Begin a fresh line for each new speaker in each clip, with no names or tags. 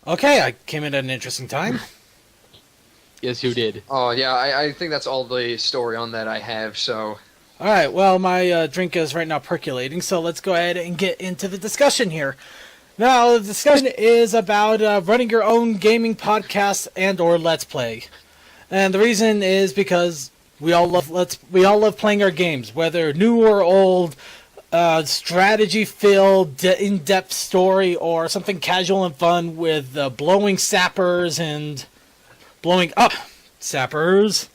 Okay, I came in at an interesting time.
Yes, you did.
Oh, yeah, I think that's all the story on that I have, so...
Alright, well, my drink is right now percolating, so let's go ahead and get into the discussion here. Now, the discussion is about running your own gaming podcast and or Let's Play. And the reason is because we all love playing our games, whether new or old, strategy-filled, in-depth story, or something casual and fun with blowing sappers and blowing up sappers,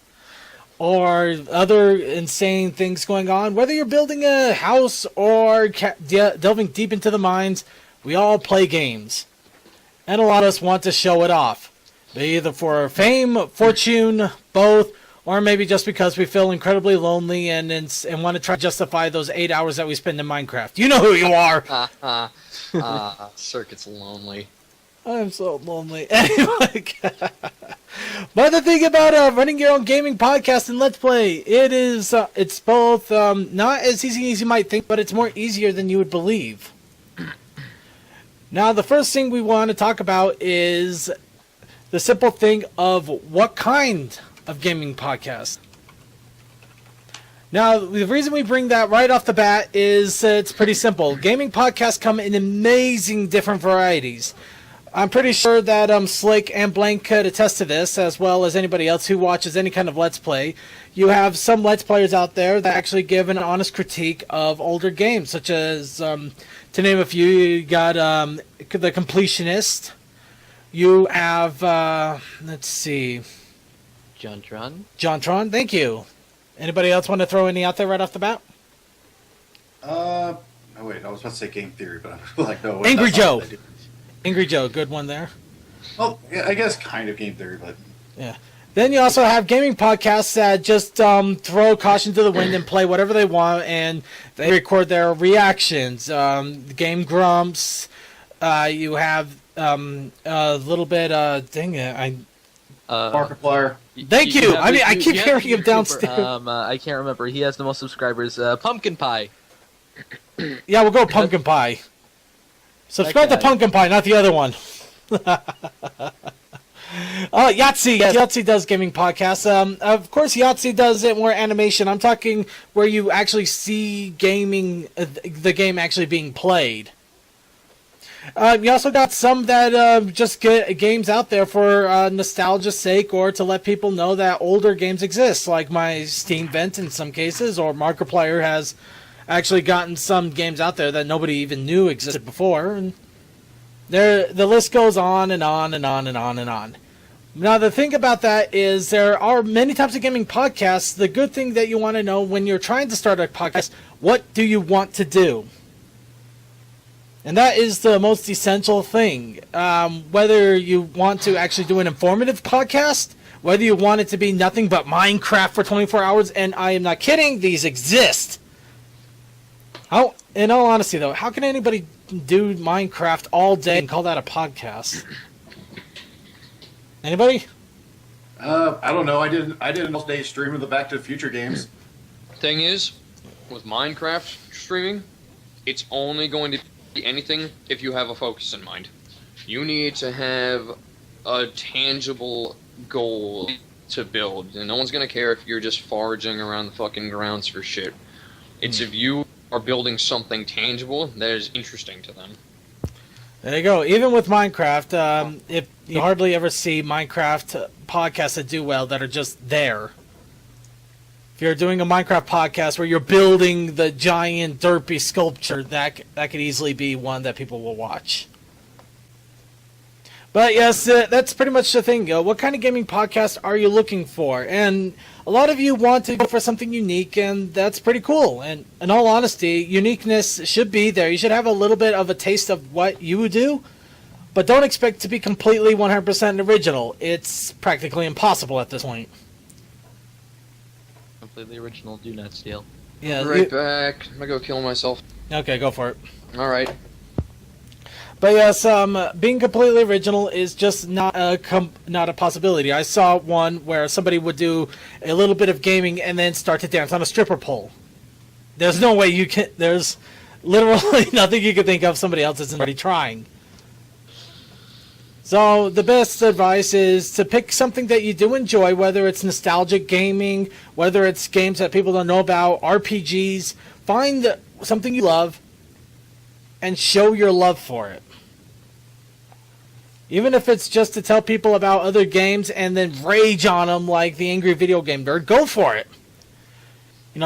or other insane things going on. Whether you're building a house or delving deep into the mines, we all play games. And a lot of us want to show it off. Either for fame, fortune, both, or maybe just because we feel incredibly lonely and want to try to justify those 8 hours that we spend in Minecraft. You know who you are!
Circuit's lonely.
I'm so lonely. Anyway, but the thing about running your own gaming podcast and Let's Play, it's both not as easy as you might think, but it's more easier than you would believe. Now, the first thing we want to talk about is the simple thing of what kind of gaming podcast. Now, the reason we bring that right off the bat is it's pretty simple. Gaming podcasts come in amazing different varieties. I'm pretty sure that Slick and Blank could attest to this, as well as anybody else who watches any kind of Let's Play. You have some Let's Players out there that actually give an honest critique of older games, such as, to name a few, you got The Completionist. You have, let's see... Jontron, thank you. Anybody else want to throw any out there right off the bat?
Oh wait, I was about to say Game Theory, but I'm like, no.
Angry Joe. Angry Joe, good one there.
Well, yeah, I guess kind of Game Theory, but...
Yeah. Then you also have gaming podcasts that just throw caution to the wind and play whatever they want, and they record their reactions. Game Grumps. You have a little bit... dang it,
Markiplier.
Thank you. I keep hearing him downstairs.
I can't remember. He has the most subscribers. Pumpkin Pie.
Yeah, we'll go Pumpkin Pie. Subscribe to Pumpkin Pie, not the other one. Yahtzee. Yes, Yahtzee does gaming podcasts. Of course, Yahtzee does it more animation. I'm talking where you actually see gaming, the game actually being played. You also got some that just get games out there for nostalgia's sake, or to let people know that older games exist, like my Steam Vent in some cases, or Markiplier has actually gotten some games out there that nobody even knew existed before. And the list goes on and on and on and on and on. Now, the thing about that is there are many types of gaming podcasts. The good thing that you want to know when you're trying to start a podcast, what do you want to do? And that is the most essential thing. Whether you want to actually do an informative podcast, whether you want it to be nothing but Minecraft for 24 hours, and I am not kidding, these exist. In all honesty, though, how can anybody do Minecraft all day and call that a podcast? Anybody?
I don't know. I did an all-day stream of the Back to the Future games.
Thing is, with Minecraft streaming, it's only going to be anything if you have a focus in mind. You need to have a tangible goal to build, and no one's going to care if you're just foraging around the fucking grounds for shit. It's if you are building something tangible that is interesting to them.
There you go. Even with Minecraft, if you hardly ever see Minecraft podcasts that do well that are just there. If you're doing a Minecraft podcast where you're building the giant derpy sculpture, that could easily be one that people will watch. But yes, that's pretty much the thing. What kind of gaming podcast are you looking for? And a lot of you want to go for something unique, and that's pretty cool. And in all honesty, uniqueness should be there. You should have a little bit of a taste of what you do, but don't expect to be completely 100% original. It's practically impossible at this point.
Completely original, do not steal.
Yeah,
Right back. I'm gonna go kill myself.
Okay, go for it.
Alright.
But yes, being completely original is just not a possibility. I saw one where somebody would do a little bit of gaming and then start to dance on a stripper pole. There's no way you can... There's literally nothing you can think of somebody else isn't already trying. So the best advice is to pick something that you do enjoy, whether it's nostalgic gaming, whether it's games that people don't know about, RPGs. Find something you love and show your love for it. Even if it's just to tell people about other games and then rage on them like the angry video game nerd, go for it.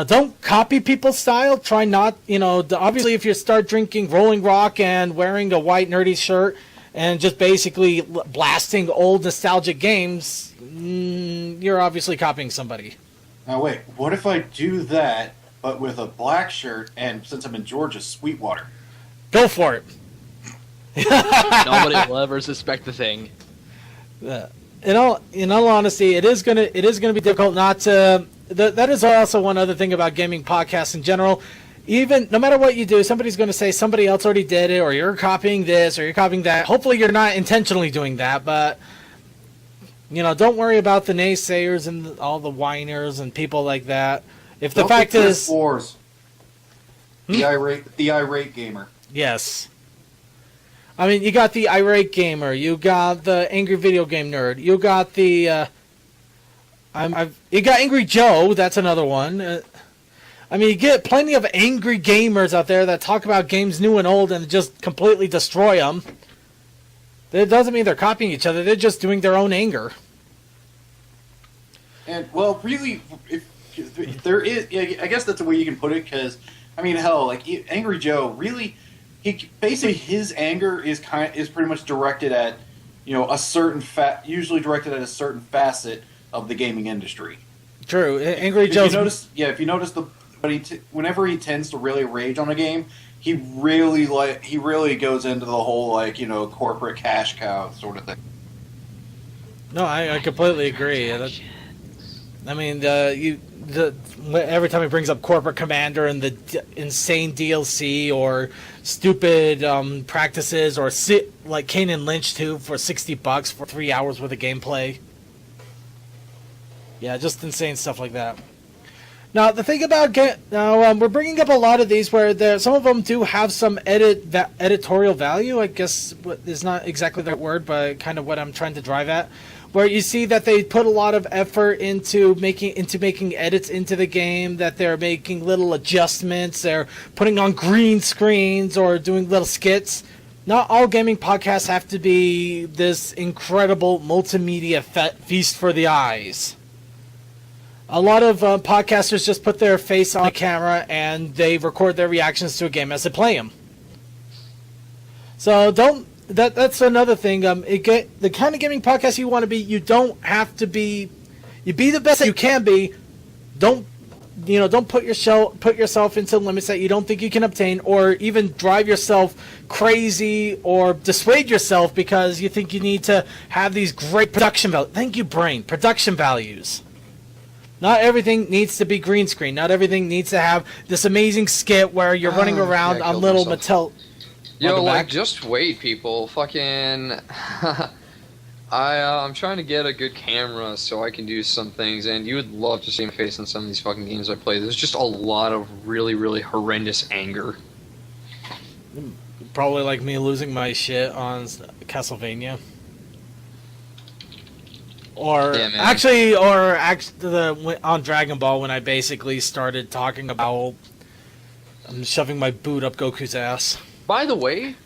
Don't copy people's style. Try not, obviously if you start drinking Rolling Rock and wearing a white nerdy shirt and just basically blasting old nostalgic games, you're obviously copying somebody.
Now wait, what if I do that, but with a black shirt and since I'm in Georgia, Sweetwater?
Go for it.
Nobody will ever suspect the thing.
In all honesty, it is gonna be difficult not to. That is also one other thing about gaming podcasts in general. Even no matter what you do, somebody's going to say somebody else already did it, or you're copying this, or you're copying that. Hopefully, you're not intentionally doing that, but don't worry about the naysayers and all the whiners and people like that. If the fact is,
Wars. The irate gamer.
Yes. I mean, you got the irate gamer, you got the angry video game nerd, you got the, you got Angry Joe. That's another one. I mean, you get plenty of angry gamers out there that talk about games new and old and just completely destroy them. That doesn't mean they're copying each other. They're just doing their own anger.
And well, really, if there is, I guess that's the way you can put it. Because I mean, hell, like Angry Joe, really. Basically his anger is pretty much directed at, a certain usually directed at a certain facet of the gaming industry.
True, Angry Joe.
If you notice whenever he tends to really rage on a game, he really goes into the whole corporate cash cow sort of thing.
No, I completely agree. I mean, every time he brings up Corporate Commander and the insane DLC or stupid practices or like Kane and Lynch 2 for $60 for 3 hours worth of gameplay. Yeah, just insane stuff like that. Now, the thing about we're bringing up a lot of these where some of them do have some editorial value. I guess is not exactly the right word, but kind of what I'm trying to drive at. Where you see that they put a lot of effort into making edits into the game, that they're making little adjustments, they're putting on green screens or doing little skits. Not all gaming podcasts have to be this incredible multimedia feast for the eyes. A lot of podcasters just put their face on the camera and they record their reactions to a game as they play them. So that's another thing. The kind of gaming podcast you want to be, you don't have to be. You be the best that you can be. Don't put yourself into limits that you don't think you can obtain, or even drive yourself crazy or dissuade yourself because you think you need to have these great production values. Thank you, brain. Production values. Not everything needs to be green screen. Not everything needs to have this amazing skit where you're running around on little Mattel.
Just wait, people. Fucking, I'm trying to get a good camera so I can do some things, and you would love to see my face in some of these fucking games I play. There's just a lot of really, really horrendous anger.
Probably like me losing my shit on Castlevania. On Dragon Ball when I basically started talking about shoving my boot up Goku's ass.
By the way,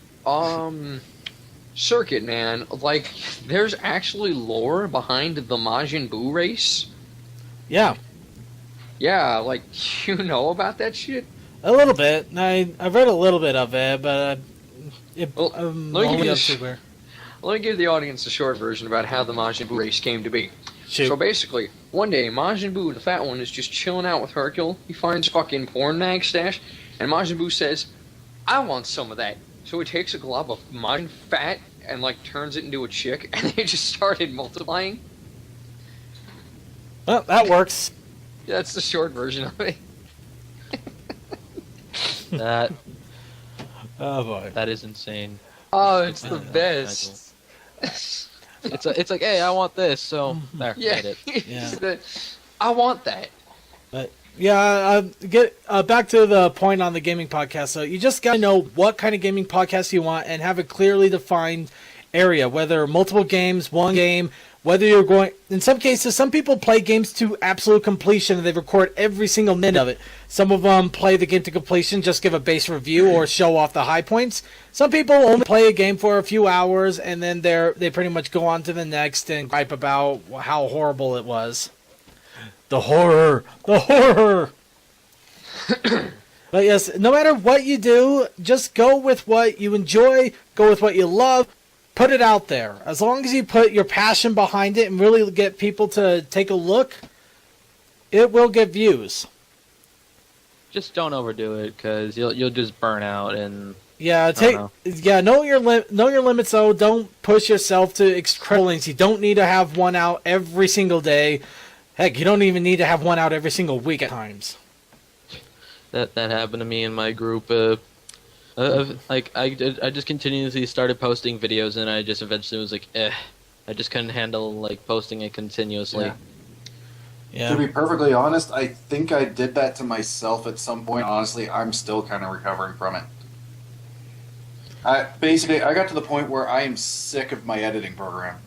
Circuit, man, there's actually lore behind the Majin Buu race.
Yeah.
Yeah, you know about that shit?
A little bit. I've read a little bit of it, but
let me give the audience a short version about how the Majin Buu race came to be.
Shoot.
So basically, one day, Majin Buu, the fat one, is just chilling out with Hercule. He finds fucking porn mag stash, and Majin Buu says, I want some of that. So he takes a glob of Majin fat and turns it into a chick, and they just started multiplying.
Well, that works.
Yeah, that's the short version of it.
Oh boy.
That is insane.
Oh, it's the best.
It's like, hey, I want this, so there,
Yeah,
get it.
Yeah.
I want that.
But yeah, get back to the point on the gaming podcast. So you just gotta know what kind of gaming podcast you want and have it clearly defined area, whether multiple games, one game, whether you're going... In some cases, some people play games to absolute completion and they record every single minute of it. Some of them play the game to completion, just give a base review or show off the high points. Some people only play a game for a few hours and then they pretty much go on to the next and gripe about how horrible it was. The horror! The horror! But yes, no matter what you do, just go with what you enjoy, go with what you love, put it out there. As long as you put your passion behind it and really get people to take a look, it will get views.
Just don't overdo it, because you'll just burn out and...
Yeah, know your limits though. Don't push yourself to incredible lengths. You don't need to have one out every single day. Heck, you don't even need to have one out every single week at times.
That happened to me in my group. I just continuously started posting videos, and I just eventually was like, I just couldn't handle like posting it continuously.
Yeah.
To be perfectly honest, I think I did that to myself at some point. Honestly, I'm still kind of recovering from it. I got to the point where I am sick of my editing program.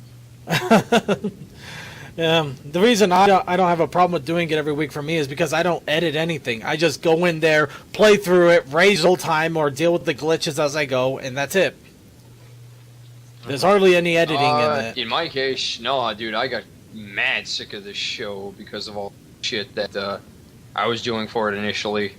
The reason I don't have a problem with doing it every week for me is because I don't edit anything. I just go in there, play through it, raise old time, or deal with the glitches as I go, and that's it. There's hardly any editing in it.
In my case, no, dude, I got mad sick of this show because of all the shit that I was doing for it initially.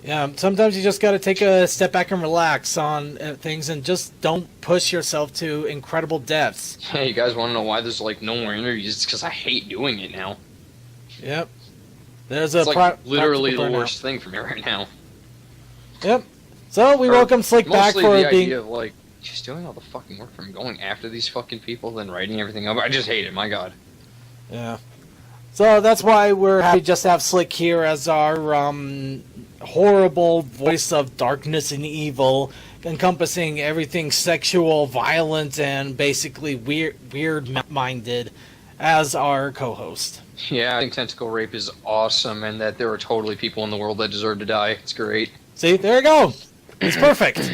Yeah, sometimes you just got to take a step back and relax on things and just don't push yourself to incredible depths.
Hey, you guys want to know why there's like no more interviews? It's because I hate doing it now.
Yep. It's
literally the worst thing for me right now.
Yep. So we welcome Slick back for
the
being...
idea of like just doing all the fucking work from going after these fucking people, then writing everything up. I just hate it. My God.
Yeah. So that's why we're happy just to have Slick here as our horrible voice of darkness and evil, encompassing everything sexual, violent, and basically weird-minded as our co-host.
Yeah, I think tentacle rape is awesome, and that there are totally people in the world that deserve to die. It's great.
See, there you go. It's perfect.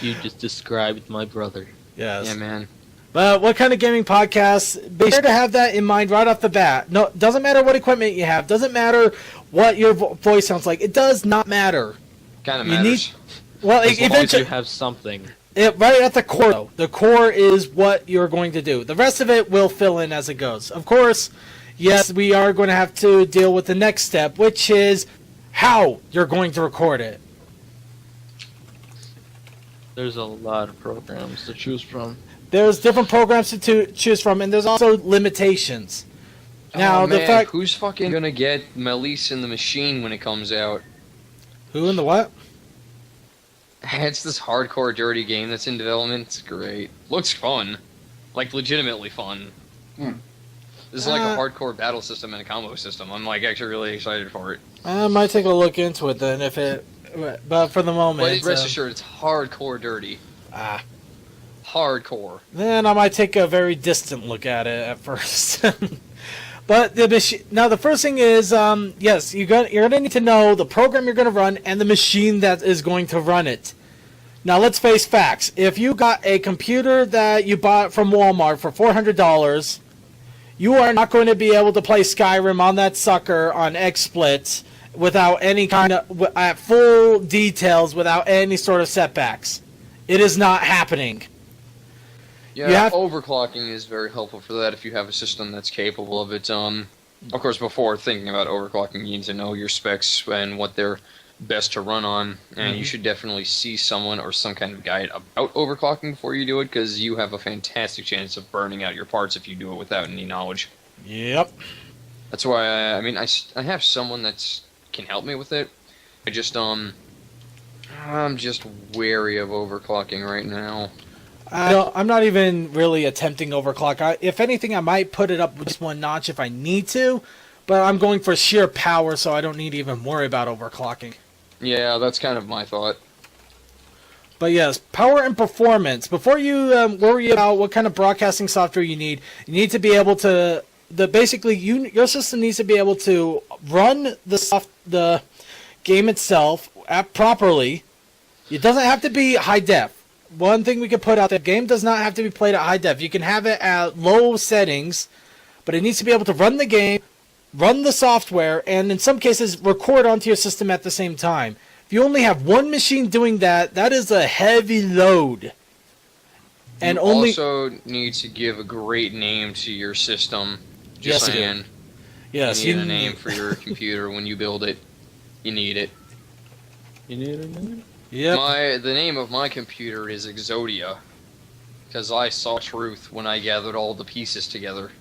You just described my brother.
Yes.
Yeah, man.
But what kind of gaming podcast? Be sure to have that in mind right off the bat. No, doesn't matter what equipment you have. Doesn't matter what your voice sounds like. It does not matter.
Kind of matters.
As long as you have something.
Right at the core, though. The core is what you're going to do. The rest of it will fill in as it goes. Of course, yes, we are going to have to deal with the next step, which is how you're going to record it.
There's a lot of programs to choose from.
There's different programs to choose from, and there's also limitations. Now,
the
man, fact...
Who's fucking gonna get Melisse in the Machine when it comes out?
Who in the what?
It's this hardcore dirty game that's in development. It's great. Looks fun. Like, legitimately fun. This is like a hardcore battle system and a combo system. I'm like actually really excited for it.
I might take a look into it then, but for the moment...
But rest assured, it's hardcore dirty. Hardcore.
Then I might take a very distant look at it at first. But the first thing is, yes, you're gonna need to know the program you're gonna run and the machine that is going to run it. Now let's face facts. If you got a computer that you bought from Walmart for $400, you are not going to be able to play Skyrim on that sucker on XSplit without any kind of at full details, without any sort of setbacks. It is not happening.
Yeah, overclocking is very helpful for that if you have a system that's capable of it. Of course, before thinking about overclocking, you need to know your specs and what they're best to run on, and you should definitely see someone or some kind of guide about overclocking before you do it, because you have a fantastic chance of burning out your parts if you do it without any knowledge.
Yep.
That's why, I have someone that can help me with it. I'm just wary of overclocking right now.
I'm not even really attempting overclock. If anything, I might put it up just one notch if I need to, but I'm going for sheer power, so I don't need to even worry about overclocking.
Yeah, that's kind of my thought.
But yes, power and performance. Before you worry about what kind of broadcasting software you need to be able to... your system needs to be able to run the game itself properly. It doesn't have to be high def. one thing we could put out there, the game does not have to be played at high def. You can have it at low settings, but it needs to be able to run the game, run the software, and in some cases record onto your system at the same time. If you only have one machine doing that, that is a heavy load. And
you
only
also need to give a great name to your system.
Yes,
Just
you do.
saying.
yes,
You need a name for your computer when you build it. You need it.
You need a name?
Yep.
The name of my computer is Exodia, because I saw truth when I gathered all the pieces together.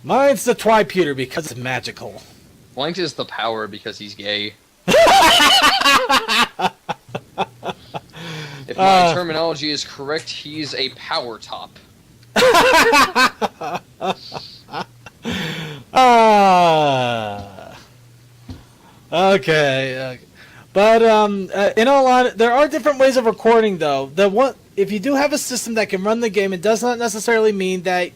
Mine's the Twiputer because it's magical.
Blank is the power because he's gay. If my terminology is correct, he's a power top.
Okay. But in all honesty, there are different ways of recording, though. If you do have a system that can run the game, it does not necessarily mean that.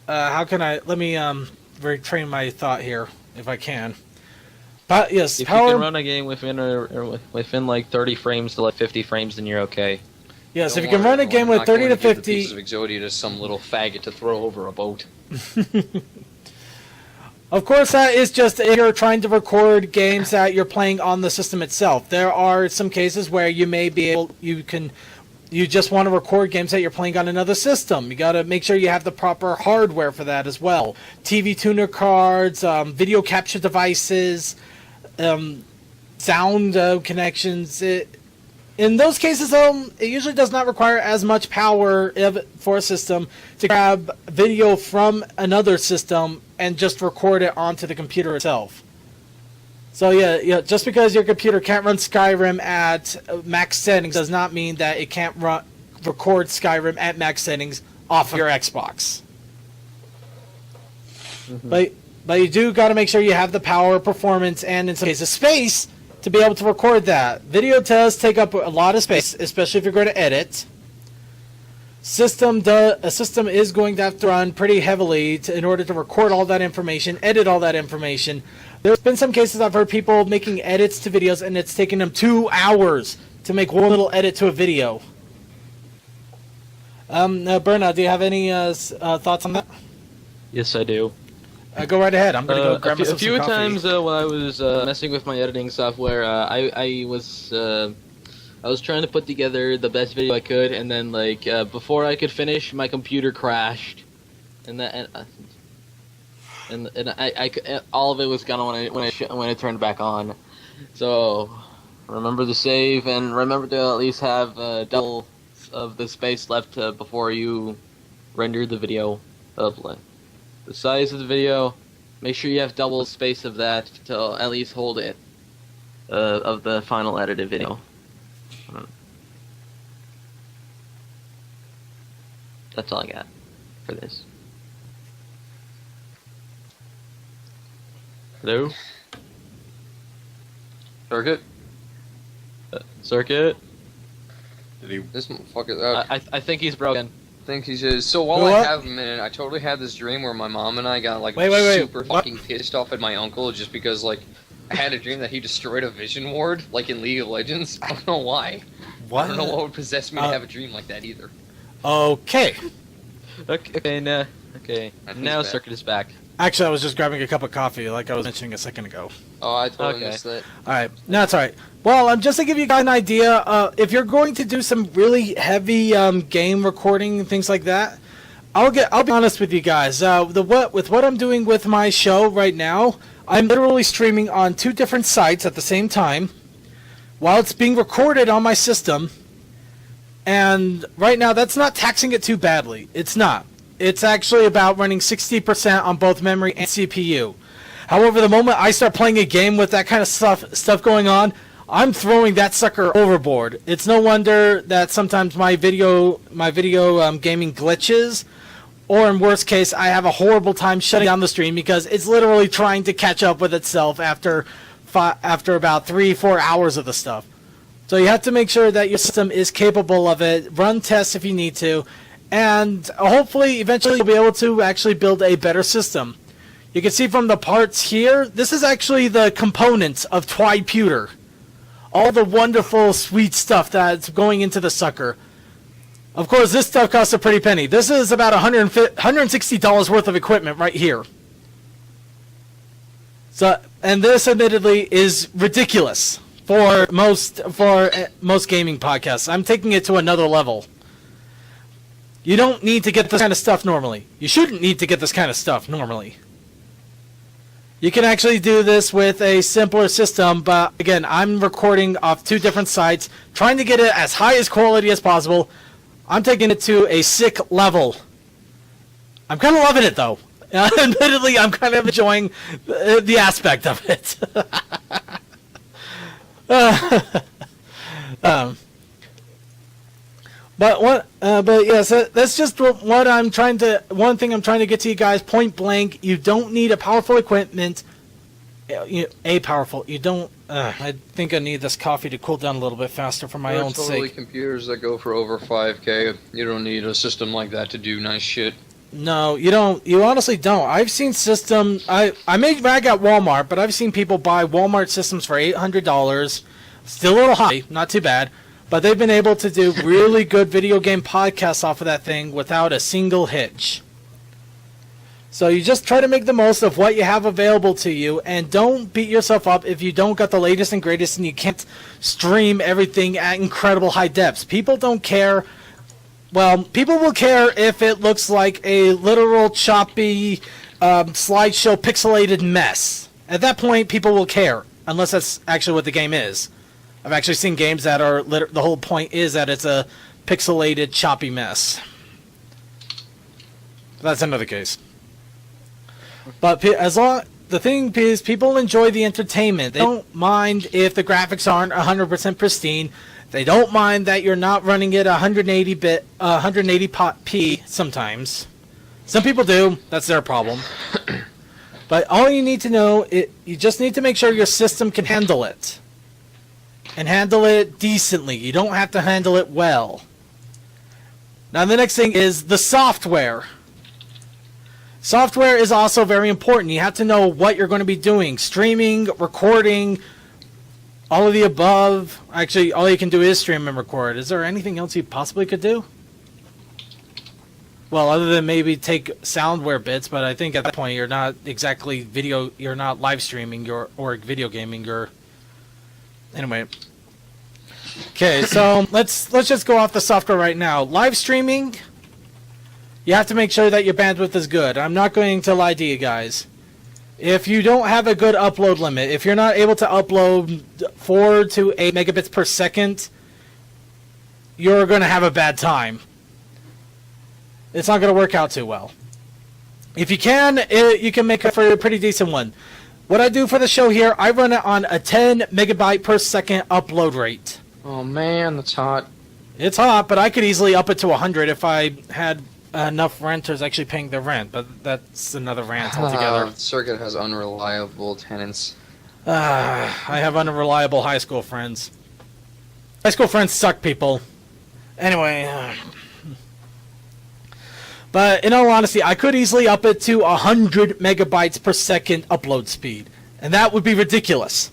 How can I? Let me retrain my thought here, if I can. But yes,
If you can run a game within like 30 frames to like 50 frames, then you're okay.
Yes,
Don't
if you can
worry,
run a game
I'm
with
not
30
going
to
give the
50.
pieces of Exodia to some little faggot to throw over a boat.
Of course, that is just if you're trying to record games that you're playing on the system itself. There are some cases where you may be able, you just want to record games that you're playing on another system. You got to make sure you have the proper hardware for that as well. TV tuner cards, video capture devices, sound connections. In those cases, it usually does not require as much power for a system to grab video from another system and just record it onto the computer itself. So yeah, just because your computer can't run Skyrim at max settings does not mean that it can't record Skyrim at max settings off of your Xbox. Mm-hmm. But you do got to make sure you have the power, performance, and in some cases space to be able to record that. Video does take up a lot of space, especially if you're going to edit. A system is going to have to run pretty heavily in order to record all that information, edit all that information. There's been some cases I've heard people making edits to videos, and it's taken them 2 hours to make one little edit to a video. Berna, do you have any thoughts on that?
Yes, I do.
Go right ahead. I'm going to go grab myself
a few
some coffee.
times when I was messing with my editing software, I was trying to put together the best video I could, and then like before I could finish, my computer crashed, and all of it was gone when I turned back on. So remember to save and remember to at least have double of the space left before you render the video of the size of the video. Make sure you have double space of that to at least hold it of the final edited video. That's all I got for this. Hello?
Circuit?
Circuit?
This motherfucker.
I think he's broken.
I think he says. So while
What?
I have a minute, I totally had this dream where my mom and I got like
Wait,
super
what?
fucking pissed off at my uncle just because like I had a dream that he destroyed a vision ward like in League of Legends. I don't know why.
What?
I don't know what would possess me to have a dream like that either.
Okay.
Okay, now
back.
Circuit is back.
Actually, I was just grabbing a cup of coffee like I was mentioning a second ago.
Oh, I totally
Okay.
missed that.
Alright, no, that's alright. Well, just to give you guys an idea, if you're going to do some really heavy game recording and things like that, I'll be honest with you guys. With what I'm doing with my show right now, I'm literally streaming on 2 different sites at the same time while it's being recorded on my system. And right now, that's not taxing it too badly. It's not. It's actually about running 60% on both memory and CPU. However, the moment I start playing a game with that kind of stuff going on, I'm throwing that sucker overboard. It's no wonder that sometimes my video gaming glitches, or in worst case, I have a horrible time shutting down the stream because it's literally trying to catch up with itself after about 3-4 hours of the stuff. So you have to make sure that your system is capable of it. Run tests if you need to. And hopefully, eventually, you'll be able to actually build a better system. You can see from the parts here, this is actually the components of Twiputer. all the wonderful, sweet stuff that's going into the sucker. Of course, this stuff costs a pretty penny. This is about $160 worth of equipment right here. So, and this admittedly is ridiculous for most gaming podcasts. I'm taking it to another level. You don't need to get this kind of stuff normally. You shouldn't need to get this kind of stuff normally. You can actually do this with a simpler system, but again, I'm recording off 2 different sites, trying to get it as high as quality as possible. I'm taking it to a sick level. I'm kind of loving it, though. Admittedly, I'm kind of enjoying the aspect of it. But yes, that's just what I'm trying to. One thing I'm trying to get to you guys, point blank. You don't need a powerful equipment. You don't. I think I need this coffee to cool down a little bit faster for my own
totally
sake.
Computers that go for over 5K. You don't need a system like that to do nice shit.
No, you don't. You honestly don't. I've seen systems. I made rag at Walmart, but I've seen people buy Walmart systems for $800. Still a little high, not too bad. But they've been able to do really good video game podcasts off of that thing without a single hitch. So you just try to make the most of what you have available to you, and don't beat yourself up if you don't got the latest and greatest and you can't stream everything at incredible high depths. People don't care. Well, people will care if it looks like a literal choppy slideshow pixelated mess. At that point, people will care, unless that's actually what the game is. I've actually seen games that are the whole point is that it's a pixelated choppy mess. That's another case. But the thing is, people enjoy the entertainment. They don't mind if the graphics aren't 100% pristine. They don't mind that you're not running it 180p sometimes. Some people do. That's their problem. But all you need to know, you just need to make sure your system can handle it. And handle it decently. You don't have to handle it well. Now the next thing is the software. Software is also very important. You have to know what you're going to be doing. Streaming, recording, all of the above. Actually, all you can do is stream and record. Is there anything else you possibly could do? Well, other than maybe take soundware bits, but I think at that point you're not exactly you're not live streaming or video gaming. Anyway. Okay, so let's just go off the software right now. Live streaming, you have to make sure that your bandwidth is good. I'm not going to lie to you guys. If you don't have a good upload limit, if you're not able to upload 4 to 8 megabits per second, you're going to have a bad time. It's not going to work out too well. If you can, you can make it for a pretty decent one. What I do for the show here, I run it on a 10 megabyte per second upload rate.
Oh man, that's hot.
It's hot, but I could easily up it to 100 if I had enough renters actually paying their rent, but that's another rant altogether.
Circuit has unreliable tenants.
I have unreliable high school friends. High school friends suck, people. Anyway, but in all honesty, I could easily up it to 100 megabytes per second upload speed, and that would be ridiculous.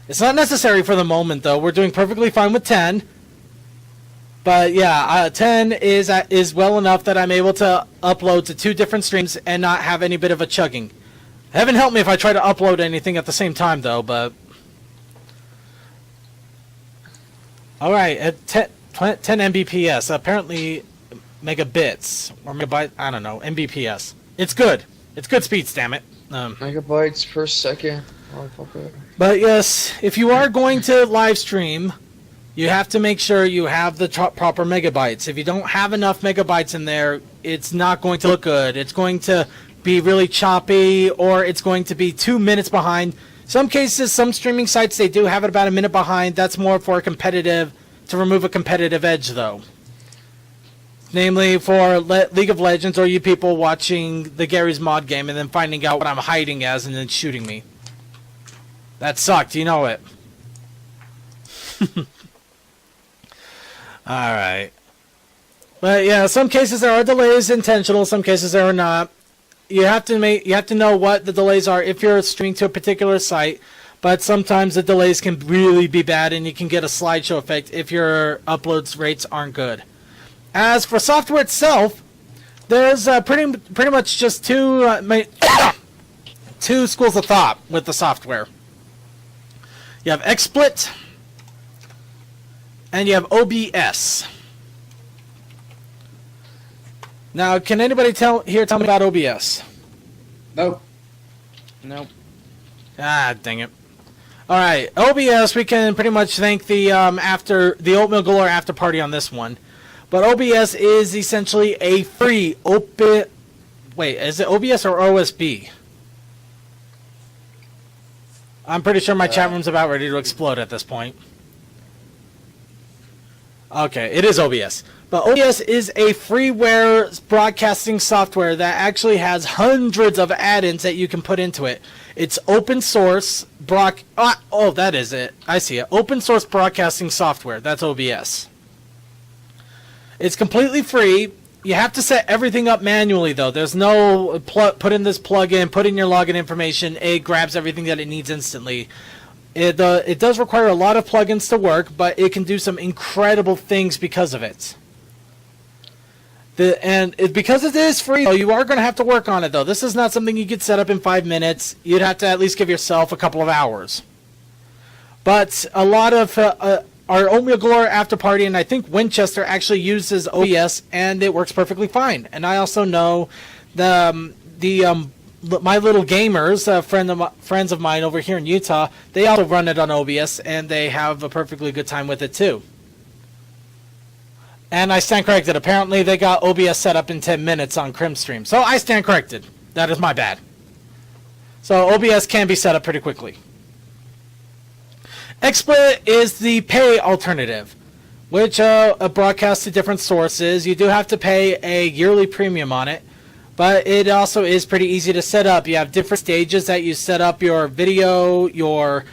It's not necessary for the moment, though. We're doing perfectly fine with 10. But yeah, 10 is well enough that I'm able to upload to 2 different streams and not have any bit of a chugging. Heaven help me if I try to upload anything at the same time, though, but... Alright, at 10 Mbps, apparently megabits, or megabyte, I don't know, Mbps. It's good. It's good speeds, damn it.
Megabytes per second.
But yes, if you are going to live stream, you have to make sure you have the proper megabytes. If you don't have enough megabytes in there, it's not going to look good. It's going to be really choppy, or it's going to be 2 minutes behind. Some cases, some streaming sites, they do have it about a minute behind. That's more for to remove a competitive edge, though. Namely, for League of Legends, or you people watching the Gary's Mod game and then finding out what I'm hiding as and then shooting me. That sucked, you know it. Alright. But yeah, some cases there are delays intentional, some cases there are not. You have to know what the delays are if you're streaming to a particular site. but sometimes the delays can really be bad, and you can get a slideshow effect if your uploads rates aren't good. As for software itself, there's pretty much just two schools of thought with the software. You have XSplit, and you have OBS. Now, can anybody tell me about OBS?
Nope.
Nope.
Ah, dang it. Alright, OBS, we can pretty much thank the Oatmeal Galore after party on this one. But OBS is essentially a free open... Wait, is it OBS or OSB? I'm pretty sure my chat room's about ready to explode at this point. Okay, it is OBS. But OBS is a freeware broadcasting software that actually has hundreds of add-ins that you can put into it. It's open source that is it. I see it. Open source broadcasting software. That's OBS. It's completely free. You have to set everything up manually, though. There's no put in this plugin, put in your login information. It grabs everything that it needs instantly. It does require a lot of plugins to work, but it can do some incredible things because of it. Because it is free, though, you are going to have to work on it, though. This is not something you could set up in 5 minutes. You'd have to at least give yourself a couple of hours. But a lot of our Oatmeal Galore After Party, and I think Winchester actually uses OBS, and it works perfectly fine. And I also know My Little Gamers, friends of mine over here in Utah, they also run it on OBS, and they have a perfectly good time with it, too. And I stand corrected. Apparently, they got OBS set up in 10 minutes on Crimstream. So I stand corrected. That is my bad. So OBS can be set up pretty quickly. XSplit is the pay alternative, which broadcasts to different sources. You do have to pay a yearly premium on it, but it also is pretty easy to set up. You have different stages that you set up your video, your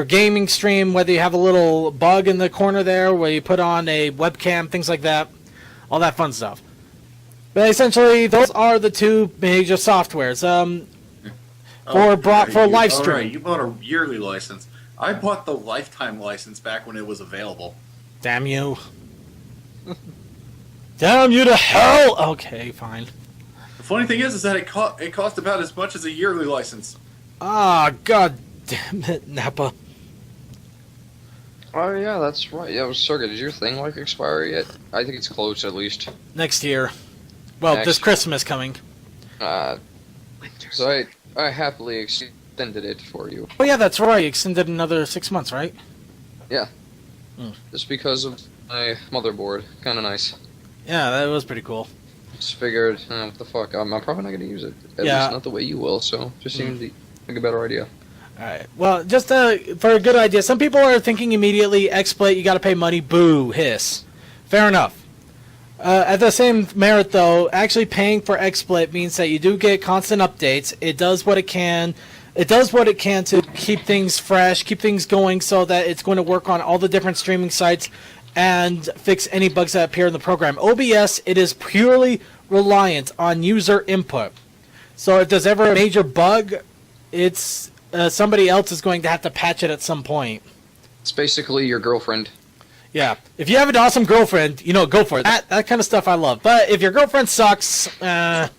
gaming stream, whether you have a little bug in the corner there where you put on a webcam, things like that, all that fun stuff. But essentially, those are the two major softwares for live stream.
Right, you bought a yearly license. I bought the lifetime license back when it was available.
Damn you. Damn you to hell! Okay, fine.
The funny thing is that it cost about as much as a yearly license.
Ah, god damn it, Nappa.
Oh yeah, that's right. Yeah, Circuit, is your thing like expire yet? I think it's close at least.
Next year. Well, this Christmas coming.
So I happily extended it for you.
Oh yeah, that's right. You extended another 6 months, right?
Yeah. Just because of my motherboard. Kind of nice.
Yeah, that was pretty cool.
Just figured, what the fuck, I'm probably not going to use it. At least not the way you will, so just seemed like a better idea.
Alright, well, just for a good idea, some people are thinking immediately, XSplit, you gotta pay money, boo, hiss. Fair enough. At the same merit, though, actually paying for XSplit means that you do get constant updates. It does what it can. It does what it can to keep things fresh, keep things going so that it's going to work on all the different streaming sites and fix any bugs that appear in the program. OBS, it is purely reliant on user input. So if there's ever a major bug, it's somebody else is going to have to patch it at some point.
It's basically your girlfriend.
Yeah. If you have an awesome girlfriend, go for it. That kind of stuff I love. But if your girlfriend sucks,
you have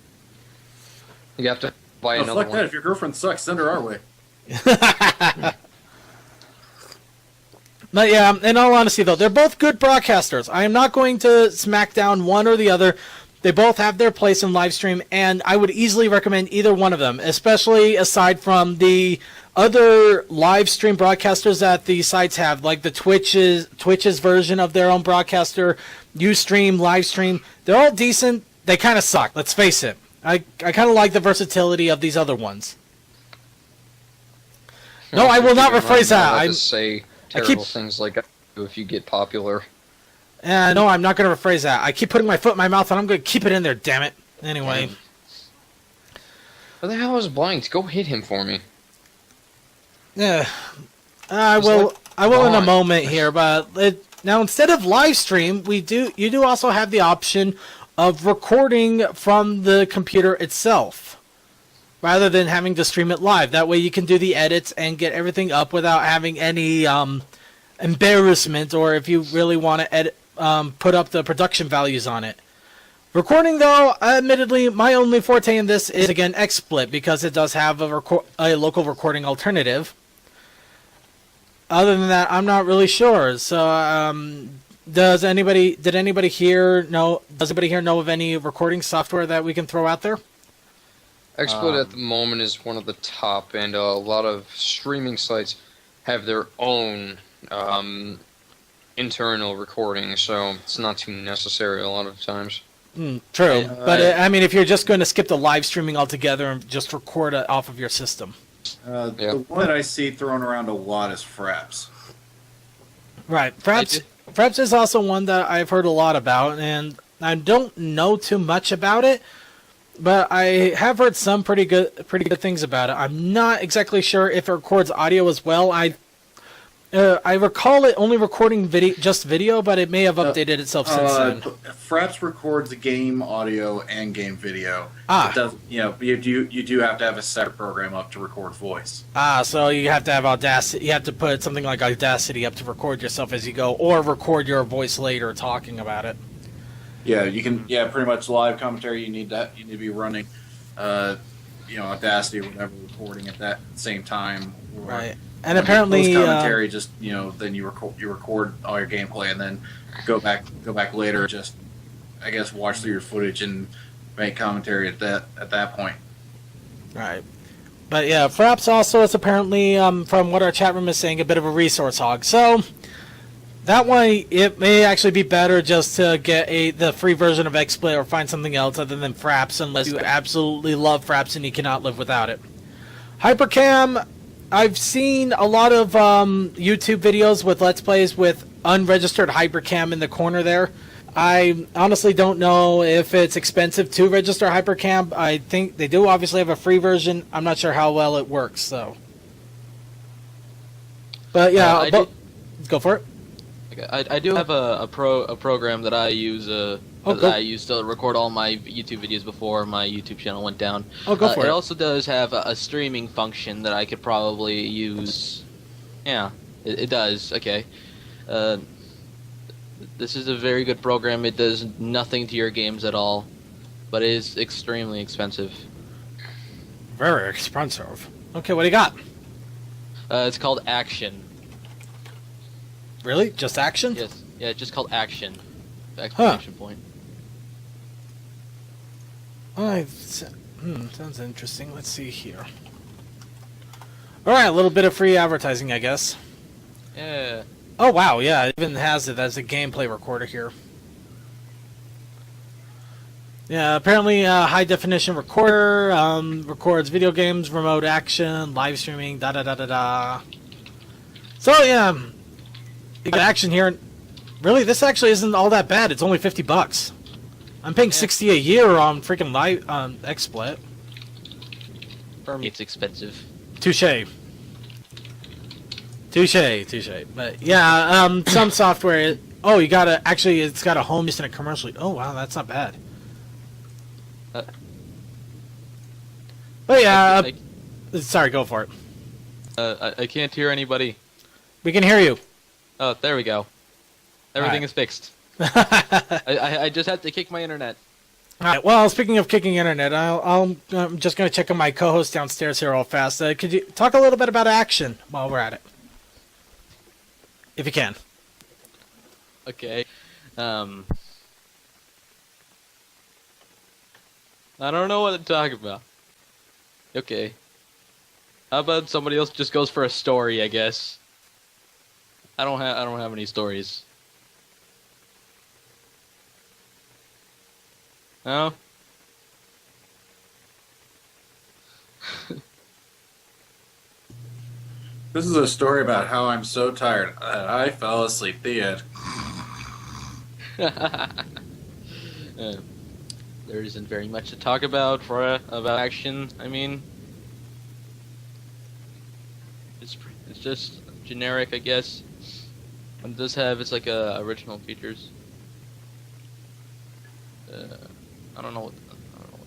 to buy another
fuck
one.
that. If your girlfriend sucks, send her our way.
But yeah, in all honesty, though, they're both good broadcasters. I am not going to smack down one or the other. They both have their place in live stream, and I would easily recommend either one of them, especially aside from the other live stream broadcasters that the sites have, like the Twitch's version of their own broadcaster, Ustream, Livestream. They're all decent. They kind of suck, let's face it. I kind of like the versatility of these other ones. No, I will not rephrase that.
I just say terrible things like if you get popular.
No, I'm not going to rephrase that. I keep putting my foot in my mouth, and I'm going to keep it in there, damn it. Anyway.
What the hell is Blank? Go hit him for me.
Yeah. I will in a moment here, but now instead of live stream, you do also have the option of recording from the computer itself. rather than having to stream it live. That way you can do the edits and get everything up without having any embarrassment, or if you really want to edit, put up the production values on it. Recording, though, admittedly, my only forte in this is, again, XSplit, because it does have a local recording alternative. Other than that, I'm not really sure. So, does anybody here know of any recording software that we can throw out there?
XSplit at the moment is one of the top, and a lot of streaming sites have their own internal recording, so it's not too necessary a lot of times.
True, but I mean, if you're just going to skip the live streaming altogether and just record it off of your system.
The one that I see thrown around a lot is Fraps.
Right, Fraps is also one that I've heard a lot about, and I don't know too much about it, but I have heard some pretty good things about it. I'm not exactly sure if it records audio as well. I recall it only recording video, but it may have updated itself since then.
Fraps records game audio and game video. It does, you do have to have a separate program up to record voice.
So you have to have Audacity. You have to put something like Audacity up to record yourself as you go, or record your voice later talking about it.
Yeah, you can. Yeah, pretty much live commentary. You need that. You need to be running, Audacity or whatever, recording at that same time.
Right. And apparently,
commentary then you record all your gameplay and then go back later. Just, I guess, watch through your footage and make commentary at that point.
Right. But yeah, Fraps also is apparently, from what our chat room is saying, a bit of a resource hog. So that one, it may actually be better just to get the free version of XSplit or find something else other than Fraps, unless you absolutely love Fraps and you cannot live without it. Hypercam. I've seen a lot of YouTube videos with Let's Plays with unregistered Hypercam in the corner there. I honestly don't know if it's expensive to register Hypercam. I think they do obviously have a free version. I'm not sure how well it works, though. But yeah, go for it.
I do have a program that I use I used to record all my YouTube videos before my YouTube channel went down.
Oh, go for it.
It also does have a streaming function that I could probably use. Yeah, it does. Okay. This is a very good program. It does nothing to your games at all, but it is extremely expensive.
Very expensive. Okay, what do you got?
It's called Action.
Really? Just Action?
Yes. Yeah, it's just called Action. Exclamation point.
Sounds interesting. Let's see here. Alright, a little bit of free advertising, I guess.
Yeah.
Oh, wow, yeah, it even has it as a gameplay recorder here. Yeah, apparently high-definition recorder, records video games, remote action, live streaming, da-da-da-da-da. So, yeah, you got Action here. Really, this actually isn't all that bad. It's only $50. I'm paying $60 a year on freaking XSplit.
For me, it's expensive.
Touche. But yeah, some software. You gotta it's got a home use and a commercial. Oh wow, that's not bad. But yeah, sorry, go for it.
I can't hear anybody.
We can hear you.
Oh, there we go. Everything is fixed.
All
I just had to kick my internet.
right. Well, speaking of kicking internet, I'm just gonna check on my co-host downstairs here real fast. Could you talk a little bit about Action while we're at it, if you can?
Okay. I don't know what to talk about. Okay. How about somebody else just goes for a story, I guess. I don't have any stories. No?
This is a story about how I'm so tired that I fell asleep. The end.
There isn't very much to talk about about Action. I mean, it's just generic, I guess. It does have its original features. I don't know what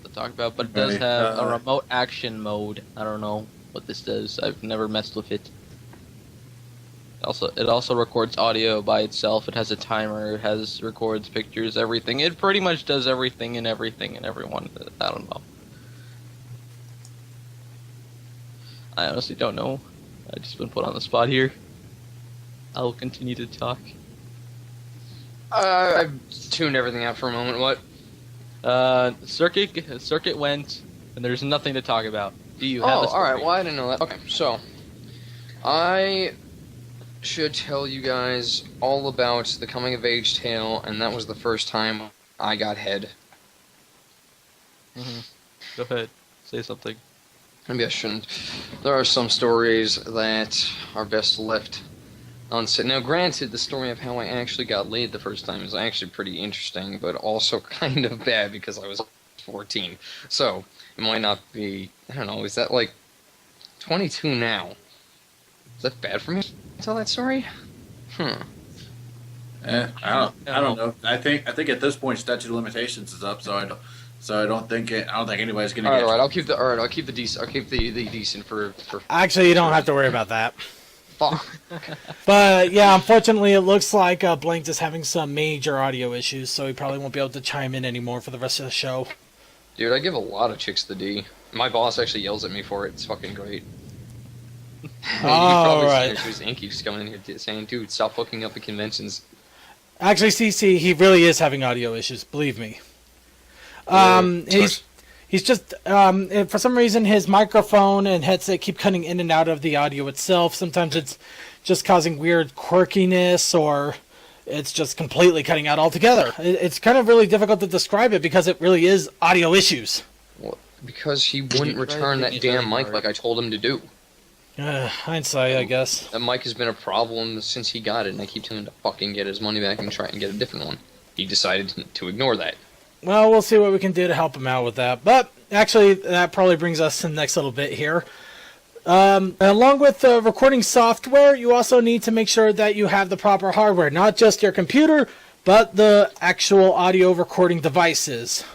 to talk about, but it does
Right,
have a remote action mode. I don't know what this does. I've never messed with it. It also records audio by itself. It has a timer. It records pictures, everything. It pretty much does everything and everyone. I don't know. I honestly don't know. I've just been put on the spot here. I'll continue to talk.
I've tuned everything out for a moment. What?
Circuit went, and there's nothing to talk about. Do you have a story?
Alright, well, I didn't know that. Okay, so, I should tell you guys all about the coming-of-age tale, and that was the first time I got head.
Mm-hmm. Go ahead. Say something.
Maybe I shouldn't. There are some stories that are best left unsaid. Now, granted, the story of how I actually got laid the first time is actually pretty interesting, but also kind of bad because I was 14. So, it might not be... I don't know, is that like 22 now? Is that bad for me to tell that story?
I don't know. I think at this point statute of limitations is up, so I don't think anybody's gonna get.
Alright, I'll keep the decent for.
Actually, you don't have to worry about that.
Fuck.
But yeah, unfortunately, it looks like Blank is having some major audio issues, so he probably won't be able to chime in anymore for the rest of the show.
Dude, I give a lot of chicks the D. My boss actually yells at me for it. It's fucking great.
Right.
Inky's coming in here saying, "Dude, stop hooking up at conventions."
Actually, CC, he really is having audio issues. Believe me. He's just for some reason his microphone and headset keep cutting in and out of the audio itself. Sometimes it's just causing weird quirkiness, or it's just completely cutting out altogether. It's kind of really difficult to describe it because it really is audio issues.
Well, because he wouldn't return that damn mic like I told him to do.
Hindsight, I guess.
That mic has been a problem since he got it, and I keep telling him to fucking get his money back and try and get a different one. He decided to ignore that.
Well, we'll see what we can do to help him out with that. But actually, that probably brings us to the next little bit here. Along with the recording software, you also need to make sure that you have the proper hardware. Not just your computer, but the actual audio recording devices.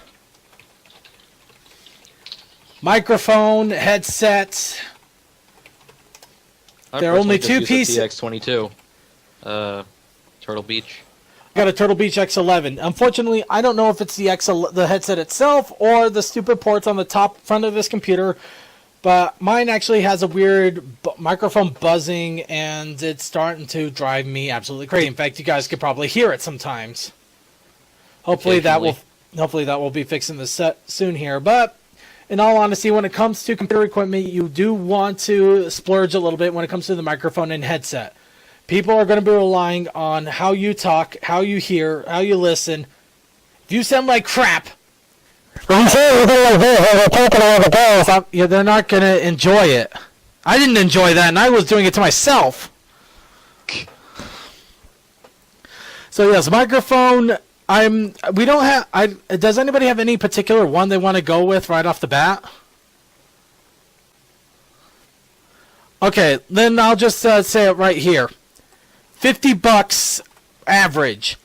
Microphone, headset. There are only two pieces.
TX22. Turtle Beach.
Got a Turtle Beach X11. Unfortunately, I don't know if it's the headset itself or the stupid ports on the top front of this computer, but mine actually has a weird microphone buzzing, and it's starting to drive me absolutely crazy. In fact, you guys could probably hear it sometimes. Hopefully that will be fixing the set soon here. But in all honesty, when it comes to computer equipment, you do want to splurge a little bit when it comes to the microphone and headset. People are going to be relying on how you talk, how you hear, how you listen. If you sound like crap, they're not going to enjoy it. I didn't enjoy that, and I was doing it to myself. So yes, microphone. Does anybody have any particular one they want to go with right off the bat? Okay, then I'll just say it right here. $50 average.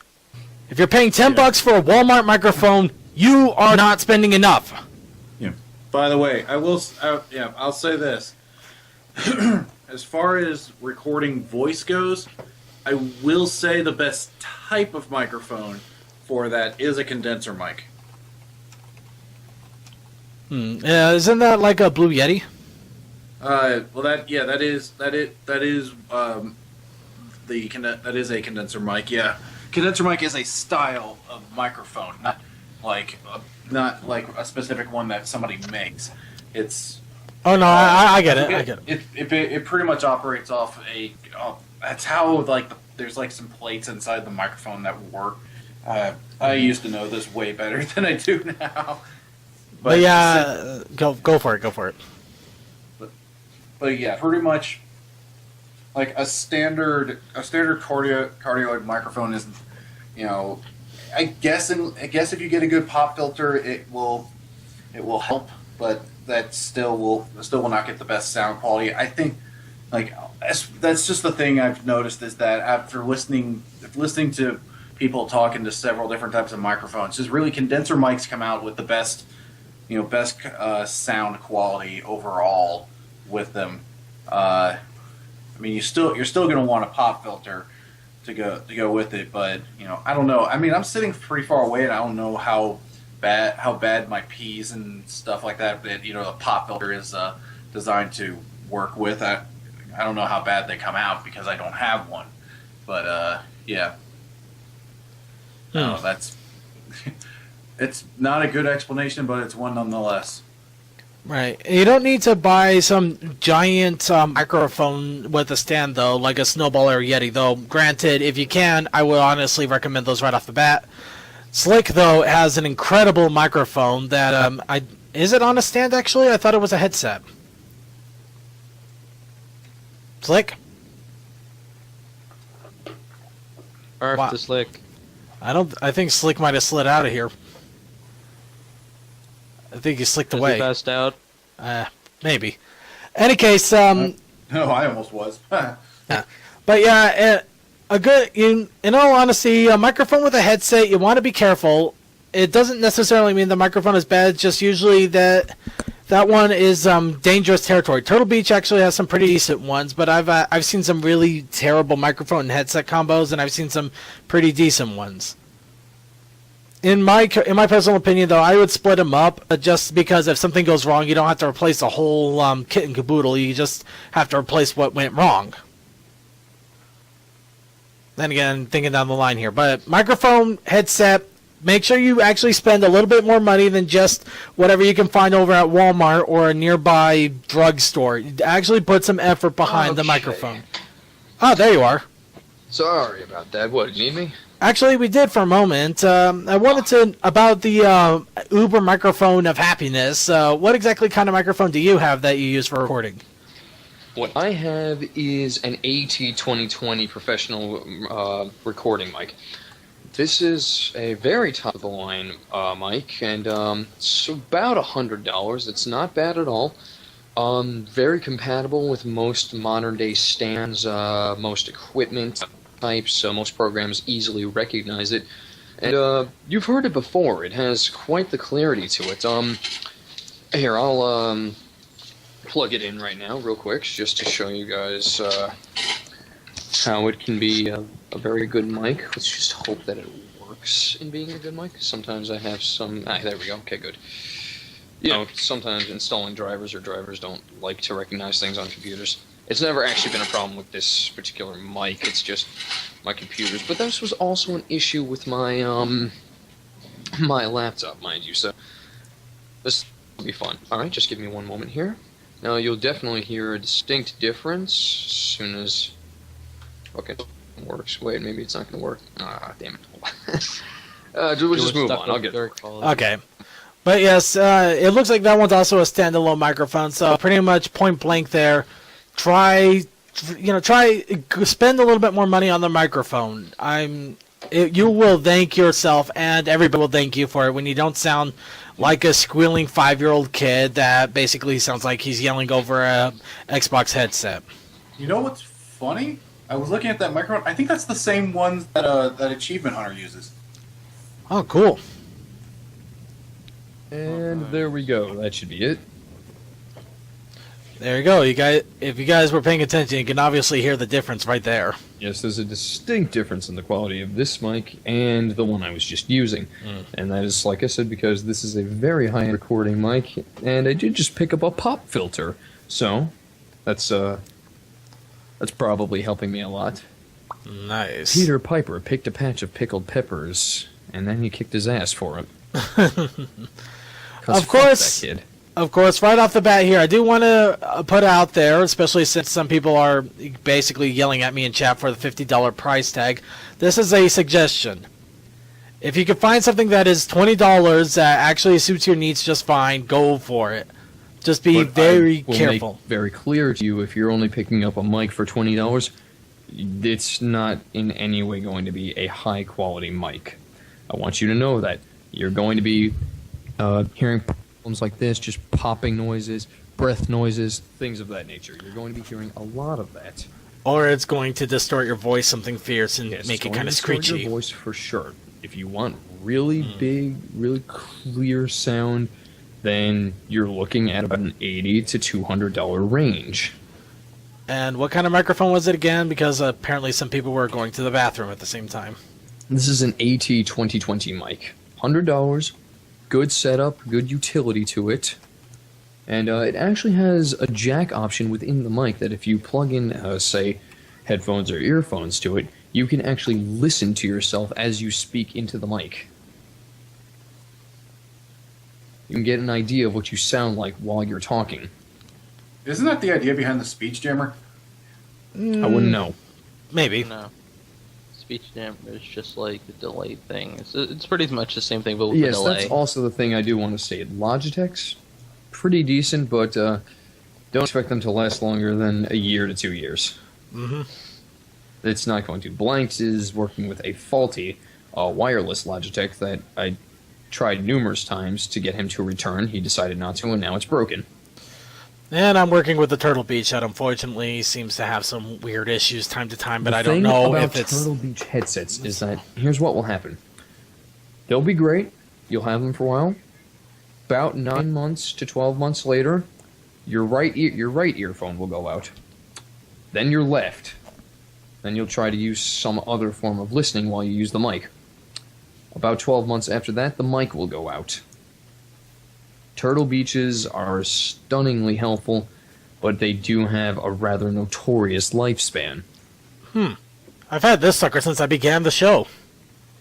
If you're paying $10 for a Walmart microphone, you are not spending enough.
Yeah. By the way, I'll say this. As far as recording voice goes, I will say the best type of microphone for that is a condenser mic.
Isn't that like a Blue Yeti?
That is a condenser mic. Yeah, condenser mic is a style of microphone, not like a specific one that somebody makes. It's.
Oh no, I get it.
It pretty much operates off that's how there's some plates inside the microphone that work. I used to know this way better than I do now.
But yeah, go for it.
But yeah, pretty much. Like a standard cardioid microphone is, I guess if you get a good pop filter, it will help, but that still will not get the best sound quality. I think that's just the thing I've noticed is that after listening to people talking to several different types of microphones, just really condenser mics come out with the best best sound quality overall with them. I mean, you're still going to want a pop filter to go with it, but I don't know. I mean, I'm sitting pretty far away, and I don't know how bad my P's and stuff like that. But the pop filter is designed to work with. I don't know how bad they come out because I don't have one, but yeah. No, that's it's not a good explanation, but it's one nonetheless.
Right. You don't need to buy some giant microphone with a stand, though, like a Snowball or a Yeti, though. Granted, if you can, I would honestly recommend those right off the bat. Slick, though, has an incredible microphone that, is it on a stand, actually? I thought it was a headset. Slick?
Arf
Wow.
the Slick.
I think Slick might have slid out of here. I think he slicked
Has
away.
he passed out?
Maybe. Any case,
No, I almost was.
but yeah, a good. In all honesty, a microphone with a headset, you want to be careful. It doesn't necessarily mean the microphone is bad. It's just usually that one is dangerous territory. Turtle Beach actually has some pretty decent ones, but I've seen some really terrible microphone and headset combos, and I've seen some pretty decent ones. In my personal opinion, though, I would split them up just because if something goes wrong, you don't have to replace the whole kit and caboodle. You just have to replace what went wrong. Then again, thinking down the line here. But microphone, headset, make sure you actually spend a little bit more money than just whatever you can find over at Walmart or a nearby drugstore. Actually put some effort behind the microphone. Oh, there you are.
Sorry about that. What, you need me?
Actually, we did for a moment. I wanted to, about the Uber microphone of happiness. What exactly kind of microphone do you have that you use for recording?
What I have is an AT2020 professional recording mic. This is a very top-of-the-line mic, and it's about $100. It's not bad at all. Very compatible with most modern-day stands, most equipment types, so most programs easily recognize it. And you've heard it before. It has quite the clarity to it. Here, I'll plug it in right now real quick just to show you guys how it can be a very good mic. Let's just hope that it works in being a good mic. Sometimes I have some... there we go. Okay, good. Sometimes installing drivers don't like to recognize things on computers. It's never actually been a problem with this particular mic. It's just my computers. But this was also an issue with my my laptop, mind you. So this will be fun. All right, just give me one moment here. Now you'll definitely hear a distinct difference as soon as it works. Wait, maybe it's not going to work. Ah, damn it. We'll just move on. I'll get it.
Okay. But yes, it looks like that one's also a standalone microphone, so pretty much point blank there. Try spend a little bit more money on the microphone. You will thank yourself, and everybody will thank you for it when you don't sound like a squealing 5-year-old kid that basically sounds like he's yelling over a Xbox headset.
You know what's funny? I was looking at that microphone. I think that's the same one that Achievement Hunter uses.
Oh, cool.
And there we go. That should be it.
There you go. If you guys were paying attention, you can obviously hear the difference right there.
Yes, there's a distinct difference in the quality of this mic and the one I was just using. And that is, like I said, because this is a very high-end recording mic, and I did just pick up a pop filter. So, that's probably helping me a lot.
Nice.
Peter Piper picked a patch of pickled peppers, and then he kicked his ass for it.
Of course.
That kid.
Of course, right off the bat here, I do want to put out there, especially since some people are basically yelling at me in chat for the $50 price tag. This is a suggestion. If you can find something that is $20 that actually suits your needs just fine, go for it. Just be very careful.
Make very clear to you, if you're only picking up a mic for $20, it's not in any way going to be a high quality mic. I want you to know that you're going to be hearing problems like this, just popping noises, breath noises, things of that nature. You're going to be hearing a lot of that.
Or it's going to distort your voice something fierce and make it kind of screechy.
Your voice for sure. If you want really big, really clear sound, then you're looking at about an $80 to $200 range.
And what kind of microphone was it again? Because apparently some people were going to the bathroom at the same time.
This is an AT2020 mic. $100, good setup, good utility to it. And it actually has a jack option within the mic that if you plug in, say, headphones or earphones to it, you can actually listen to yourself as you speak into the mic. You can get an idea of what you sound like while you're talking.
Isn't that the idea behind the speech jammer?
I wouldn't know.
Maybe.
No. Speech jammer is just like a delayed thing. It's pretty much the same thing, but with a
Yes,
delay.
that's also the thing I do want to say. Logitech's pretty decent, but don't expect them to last longer than a year to 2 years.
Mm-hmm.
It's not going to. Blanks is working with a faulty wireless Logitech that I tried numerous times to get him to return. He decided not to, and now it's broken.
And I'm working with the Turtle Beach that unfortunately seems to have some weird issues time to time, but I don't
The
know
thing
if
about
it's...
Turtle Beach headsets is that here's what will happen. They'll be great. You'll have them for a while. About 9 months to 12 months later, your right earphone will go out. Then your left. Then you'll try to use some other form of listening while you use the mic. About 12 months after that, the mic will go out. Turtle Beaches are stunningly helpful, but they do have a rather notorious lifespan.
I've had this sucker since I began the show.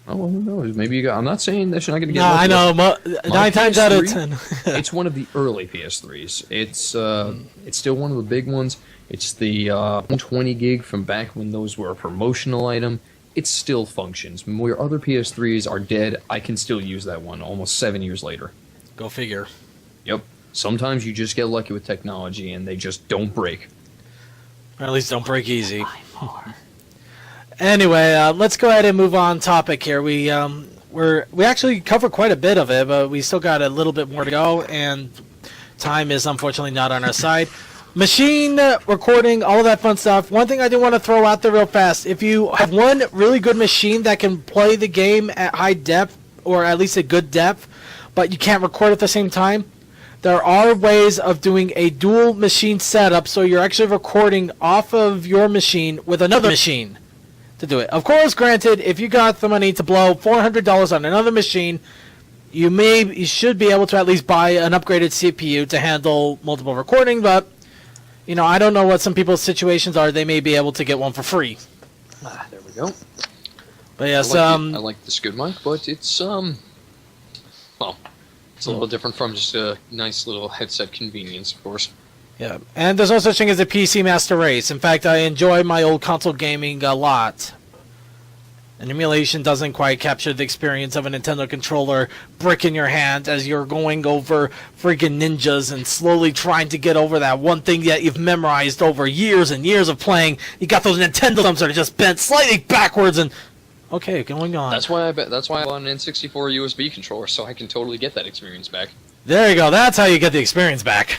Oh, well, who knows? Maybe you got... I'm not saying that you're not going to get...
No, I
lucky.
know.
My
9 times out of
PS3,
10.
it's one of the early PS3s. It's still one of the big ones. It's the 120 gig from back when those were a promotional item. It still functions. Where other PS3s are dead, I can still use that one almost 7 years later.
Go figure.
Yep. Sometimes you just get lucky with technology and they just don't break.
Or at least don't break easy. Anyway, let's go ahead and move on topic here. We actually covered quite a bit of it, but we still got a little bit more to go, and time is unfortunately not on our side. Machine recording, all of that fun stuff. One thing I do want to throw out there real fast. If you have one really good machine that can play the game at high depth, or at least a good depth, but you can't record at the same time, there are ways of doing a dual machine setup, so you're actually recording off of your machine with another machine to do it. Of course, granted, if you got the money to blow $400 on another machine, you should be able to at least buy an upgraded CPU to handle multiple recording, but I don't know what some people's situations are. They may be able to get one for free.
There we go.
But yes,
I like this good mic, but it's it's a little different from just a nice little headset convenience, of course.
yeah. And there's no such thing as a PC Master Race. In fact, I enjoy my old console gaming a lot. An emulation doesn't quite capture the experience of a Nintendo controller brick in your hand as you're going over freaking ninjas and slowly trying to get over that one thing that you've memorized over years and years of playing. You got those Nintendo thumbs that are just bent slightly backwards and... Okay, going on.
That's why I bought an N64 USB controller, so I can totally get that experience back.
There you go. That's how you get the experience back.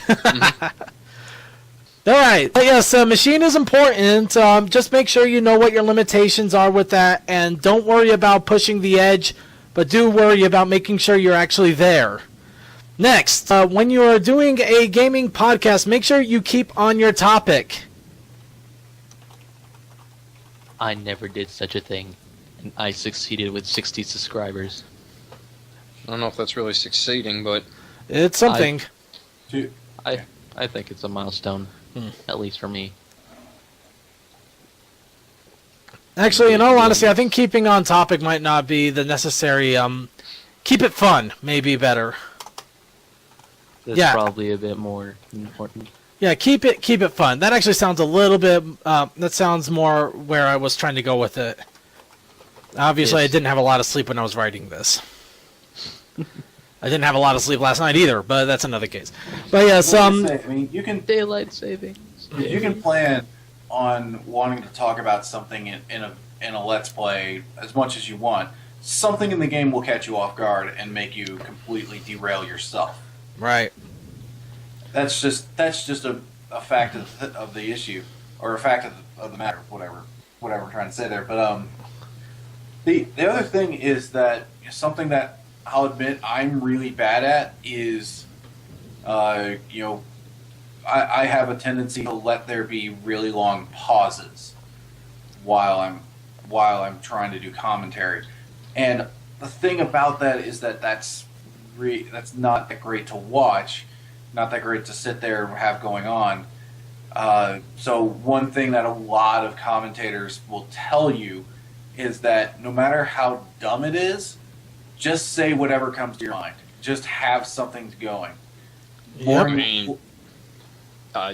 All right. But yes, machine is important. Just make sure you know what your limitations are with that, and don't worry about pushing the edge, but do worry about making sure you're actually there. Next, when you are doing a gaming podcast, make sure you keep on your topic.
I never did such a thing, and I succeeded with 60 subscribers.
I don't know if that's really succeeding, but
It's something.
I think it's a milestone, at least for me.
Actually, in all honesty, I think keeping on topic might not be the necessary... keep it fun may be better.
That's
Yeah.
probably a bit more important.
Yeah, keep it fun. That actually sounds a little bit... that sounds more where I was trying to go with it. Obviously,
Yes.
I didn't have a lot of sleep when I was writing this. I didn't have a lot of sleep last night either, but that's another case. But yes,
You can
Daylight savings.
you can plan on wanting to talk about something in a let's play as much as you want. Something in the game will catch you off guard and make you completely derail yourself.
right.
That's just a fact of the issue, or a fact of the matter, whatever I'm trying to say there. But the other thing is that something that I'll admit I'm really bad at is You know, I have a tendency to let there be really long pauses while I'm trying to do commentary, and the thing about that is that that's not that great to watch, not that great to sit there and have going on. So one thing that a lot of commentators will tell you is that no matter how dumb it is, just say whatever comes to your mind. Just have something going.
Yep.
I mean, yeah,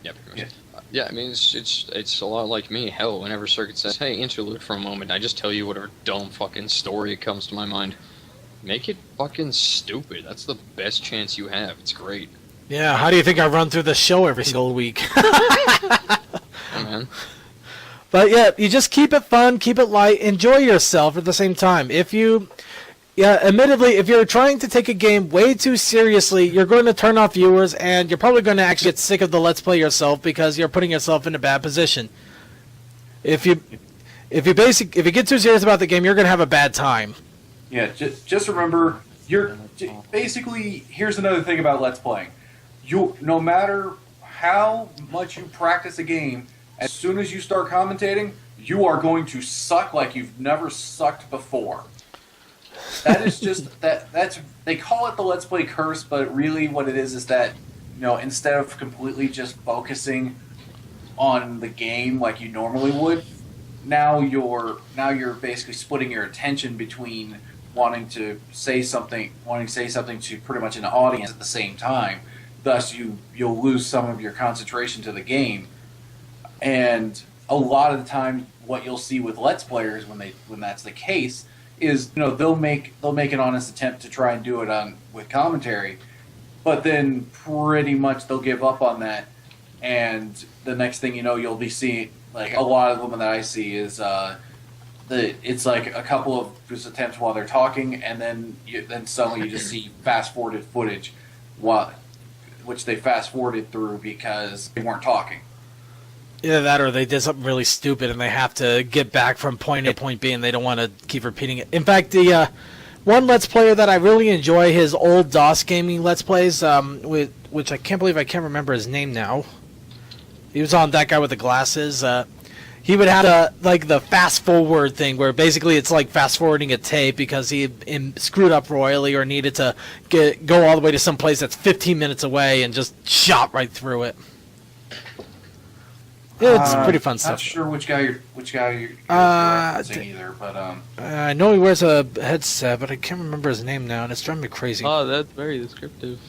pretty much.
Yeah.
Yeah, I mean, it's a lot like me. Hell, whenever Circuit says, "Hey, interlude for a moment," I just tell you whatever dumb fucking story comes to my mind. Make it fucking stupid. That's the best chance you have. It's great.
Yeah, how do you think I run through the show every single week?
Yeah, man.
But yeah, you just keep it fun, keep it light, enjoy yourself at the same time. Admittedly, if you're trying to take a game way too seriously, you're going to turn off viewers, and you're probably going to actually get sick of the Let's Play yourself because you're putting yourself in a bad position. If you get too serious about the game, you're going to have a bad time.
Yeah, just remember, basically, here's another thing about Let's Playing. No matter how much you practice a game, as soon as you start commentating, you are going to suck like you've never sucked before. That is just that's they call it the Let's Play curse, but really what it is that, you know, instead of completely just focusing on the game like you normally would, now you're basically splitting your attention between wanting to say something to pretty much an audience at the same time. Thus, you'll lose some of your concentration to the game. And a lot of the time, what you'll see with Let's Players when that's the case is, you know, they'll make an honest attempt to try and do it with commentary, but then pretty much they'll give up on that, and the next thing you know, you'll be seeing, like, a lot of them that I see is it's like a couple of just attempts while they're talking, and then suddenly you just see fast forwarded footage, which they fast forwarded through because they weren't talking.
Either that or they did something really stupid and they have to get back from point A to point B and they don't want to keep repeating it. In fact, the one Let's Player that I really enjoy, his old DOS gaming Let's Plays, which I can't believe I can't remember his name now. He was on That Guy with the Glasses. He would have the fast forward thing where basically it's like fast forwarding a tape because he screwed up royally or needed to go all the way to some place that's 15 minutes away and just shot right through it. It's pretty fun stuff.
Not sure which guy you're referencing either, but
I know he wears a headset, but I can't remember his name now, and it's driving me crazy.
Oh, that's very descriptive.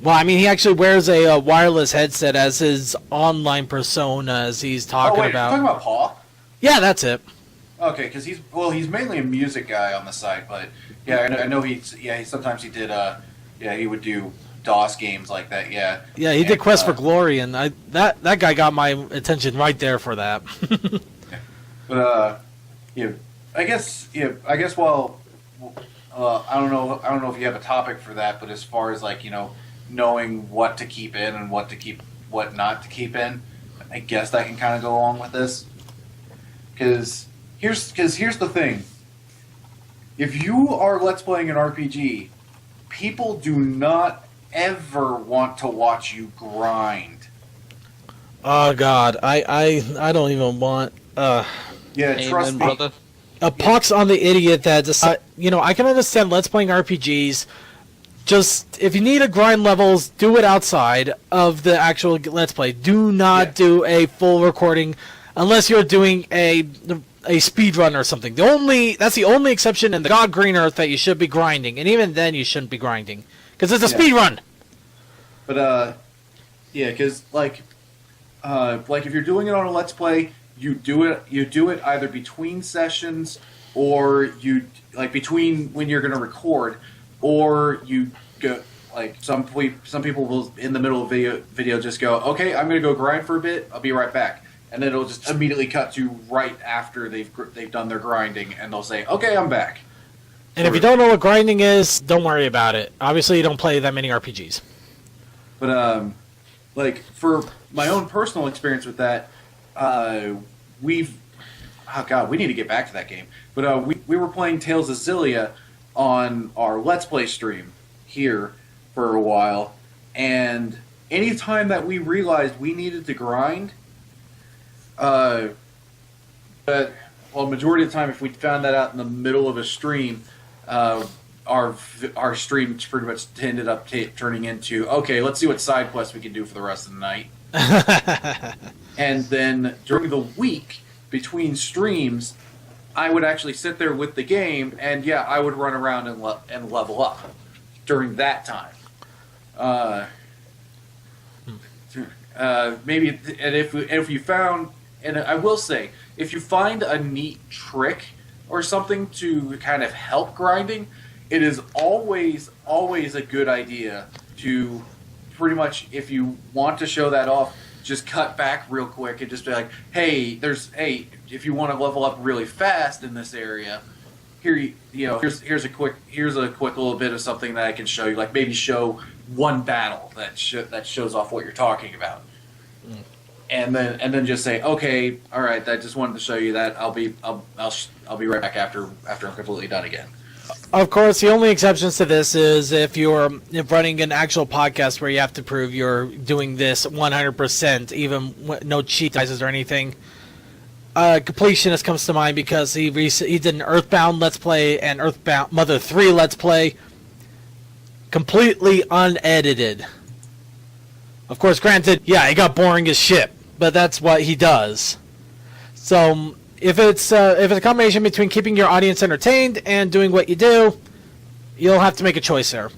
Well, I mean, he actually wears a wireless headset as his online persona as he's talking about.
You're talking about Paul?
Yeah, that's it.
Okay, because he's mainly a music guy on the site, but yeah, I know he would do DOS games like that, yeah.
Yeah, he did Quest for Glory, and that guy got my attention right there for that.
But I guess well, I don't know if you have a topic for that, but as far as, like, you know, knowing what to keep in and what not to keep in, I guess that can kind of go along with this. Because here's the thing: if you are Let's Playing an RPG, people do not ever want to watch you grind.
Oh God, I don't even want.
Yeah, trust me.
Brother.
A pox on the idiot that decide. You know, I can understand Let's Playing RPGs. Just if you need a grind levels, do it outside of the actual Let's Play. Do not do a full recording unless you're doing a speed run or something. That's the only exception in the God Green Earth that you should be grinding, and even then you shouldn't be grinding because it's a speed run.
But because like if you're doing it on a Let's Play, you do it either between sessions or between when you're going to record, or you go, like, some people will in the middle of video just go, okay, I'm going to go grind for a bit, I'll be right back, and then it'll just immediately cut to right after they've done their grinding, and they'll say, okay, I'm back.
And if you don't know what grinding is, don't worry about it. Obviously, you don't play that many RPGs.
But like, for my own personal experience with that, we need to get back to that game. But we were playing Tales of Zillia on our Let's Play stream here, for a while, and anytime that we realized we needed to grind, but majority of the time, if we found that out in the middle of a stream, our streams pretty much ended up turning into, okay, let's see what side quests we can do for the rest of the night. And then during the week between streams, I would actually sit there with the game, and yeah, I would run around and level up during that time. Maybe, and if you found, and I will say, if you find a neat trick or something to kind of help grinding, it is always a good idea to pretty much, if you want to show that off, just cut back real quick and just be like, hey, if you want to level up really fast in this area, here's a quick little bit of something that I can show you. Like maybe show one battle that shows off what you're talking about, and then just say, okay, all right, I just wanted to show you that. I'll be right back after I'm completely done again.
Of course, the only exceptions to this is if you're running an actual podcast where you have to prove you're doing this 100%, even no cheat devices or anything. Completionist comes to mind because he did an Earthbound Let's Play and Earthbound Mother 3 Let's Play, completely unedited. Of course, granted, yeah, it got boring as shit, but that's what he does. So if it's a combination between keeping your audience entertained and doing what you do, you'll have to make a choice there.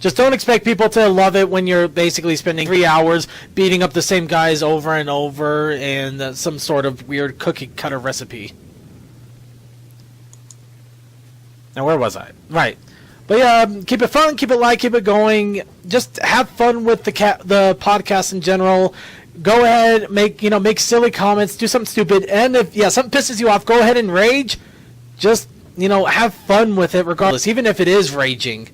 Just don't expect people to love it when you're basically spending 3 hours beating up the same guys over and over in some sort of weird cookie cutter recipe. Now, where was I? Right. But yeah, keep it fun, keep it light, keep it going. Just have fun with the podcast in general. Go ahead, make silly comments, do something stupid, and if something pisses you off, go ahead and rage. Just have fun with it regardless, even if it is raging.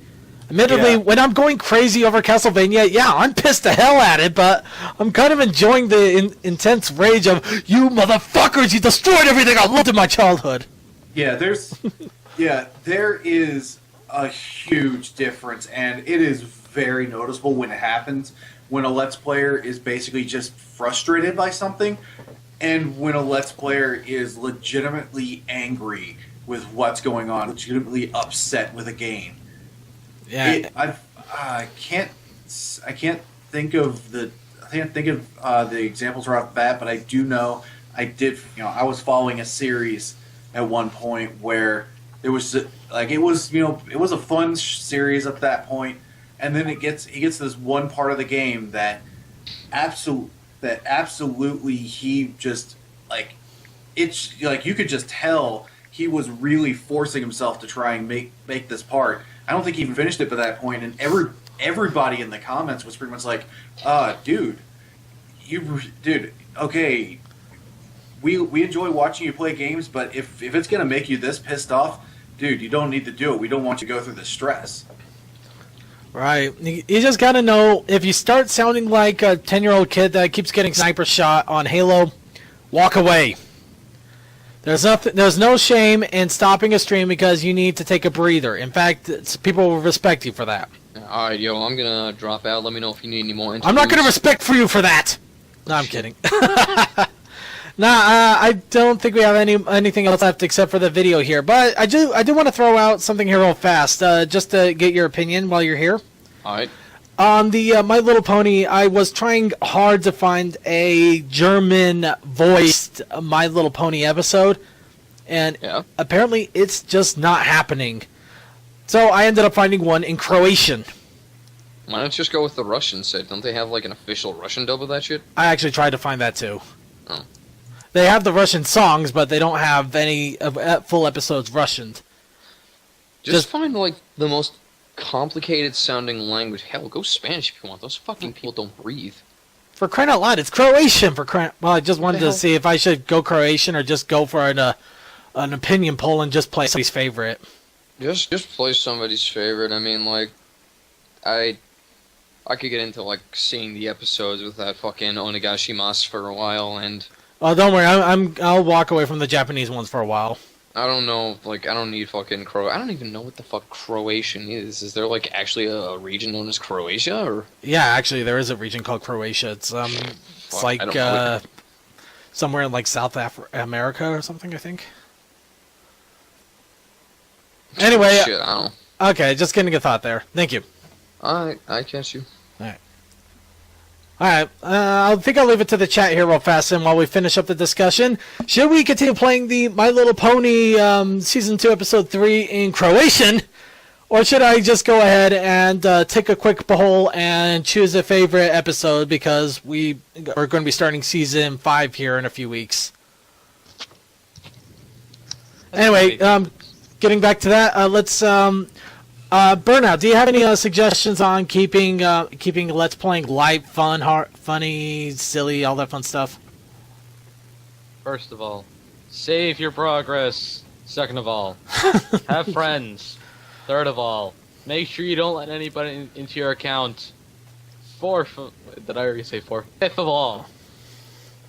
Admittedly, when I'm going crazy over Castlevania, I'm pissed the hell at it, but I'm kind of enjoying the intense rage of, you motherfuckers, you destroyed everything I loved in my childhood.
Yeah, there is a huge difference, and it is very noticeable when it happens, when a Let's Player is basically just frustrated by something, and when a Let's Player is legitimately angry with what's going on, legitimately upset with a game.
Yeah,
I can't think of the examples right off the bat, but I do know I was following a series at one point where it was it was a fun series at that point, and then he gets this one part of the game that absolutely he just it's you could just tell he was really forcing himself to try and make this part. I don't think he even finished it by that point, and everybody in the comments was pretty much like, dude, okay, we enjoy watching you play games, but if it's gonna make you this pissed off, dude, you don't need to do it. We don't want you to go through the stress.
Right. You just gotta know, if you start sounding like a 10-year-old kid that keeps getting sniper shot on Halo, walk away. There's no shame in stopping a stream because you need to take a breather. In fact, people will respect you for that.
Alright, yo, I'm gonna drop out. Let me know if you need any more interviews.
I'm not gonna respect for you for that! No, I'm kidding. I don't think we have anything else left except for the video here. But I do want to throw out something here real fast, just to get your opinion while you're here.
Alright.
On the My Little Pony, I was trying hard to find a German-voiced My Little Pony episode, and apparently it's just not happening. So I ended up finding one in Croatian.
Why don't you just go with the Russian set? Don't they have an official Russian dub of that shit?
I actually tried to find that too.
Oh.
They have the Russian songs, but they don't have any full episodes Russianed.
Just find the most complicated sounding language. Hell, go Spanish if you want. Those fucking people don't breathe.
For crying out loud, it's Croatian. Well, I just wanted to see if I should go Croatian or just go for an opinion poll and just play somebody's favorite.
Just play somebody's favorite. I mean, I could get into seeing the episodes with that fucking Onegashimasu for a while, and
Oh, don't worry. I'll walk away from the Japanese ones for a while.
I don't know. Like, I don't need fucking I don't even know what the fuck Croatian is. Is there like actually a region known as Croatia, or?
Yeah, actually, there is a region called Croatia. It's
Fuck,
like
I don't know.
somewhere in like South America or something, I think. Anyway,
Shit, I don't know.
okay, just getting a thought there. Thank you.
I catch you.
All right, I think I'll leave it to the chat here real fast, and while we finish up the discussion, should we continue playing the My Little Pony Season 2, Episode 3 in Croatian, or should I just go ahead and take a quick poll and choose a favorite episode, because we're going to be starting Season 5 here in a few weeks. Anyway, getting back to that, let's... Burnout, do you have any suggestions on keeping Let's Playing light, fun, funny, silly, all that fun stuff?
First of all, save your progress. Second of all, have friends. Third of all, make sure you don't let anybody into your account. Fourth, did I already say fourth? Fifth of all,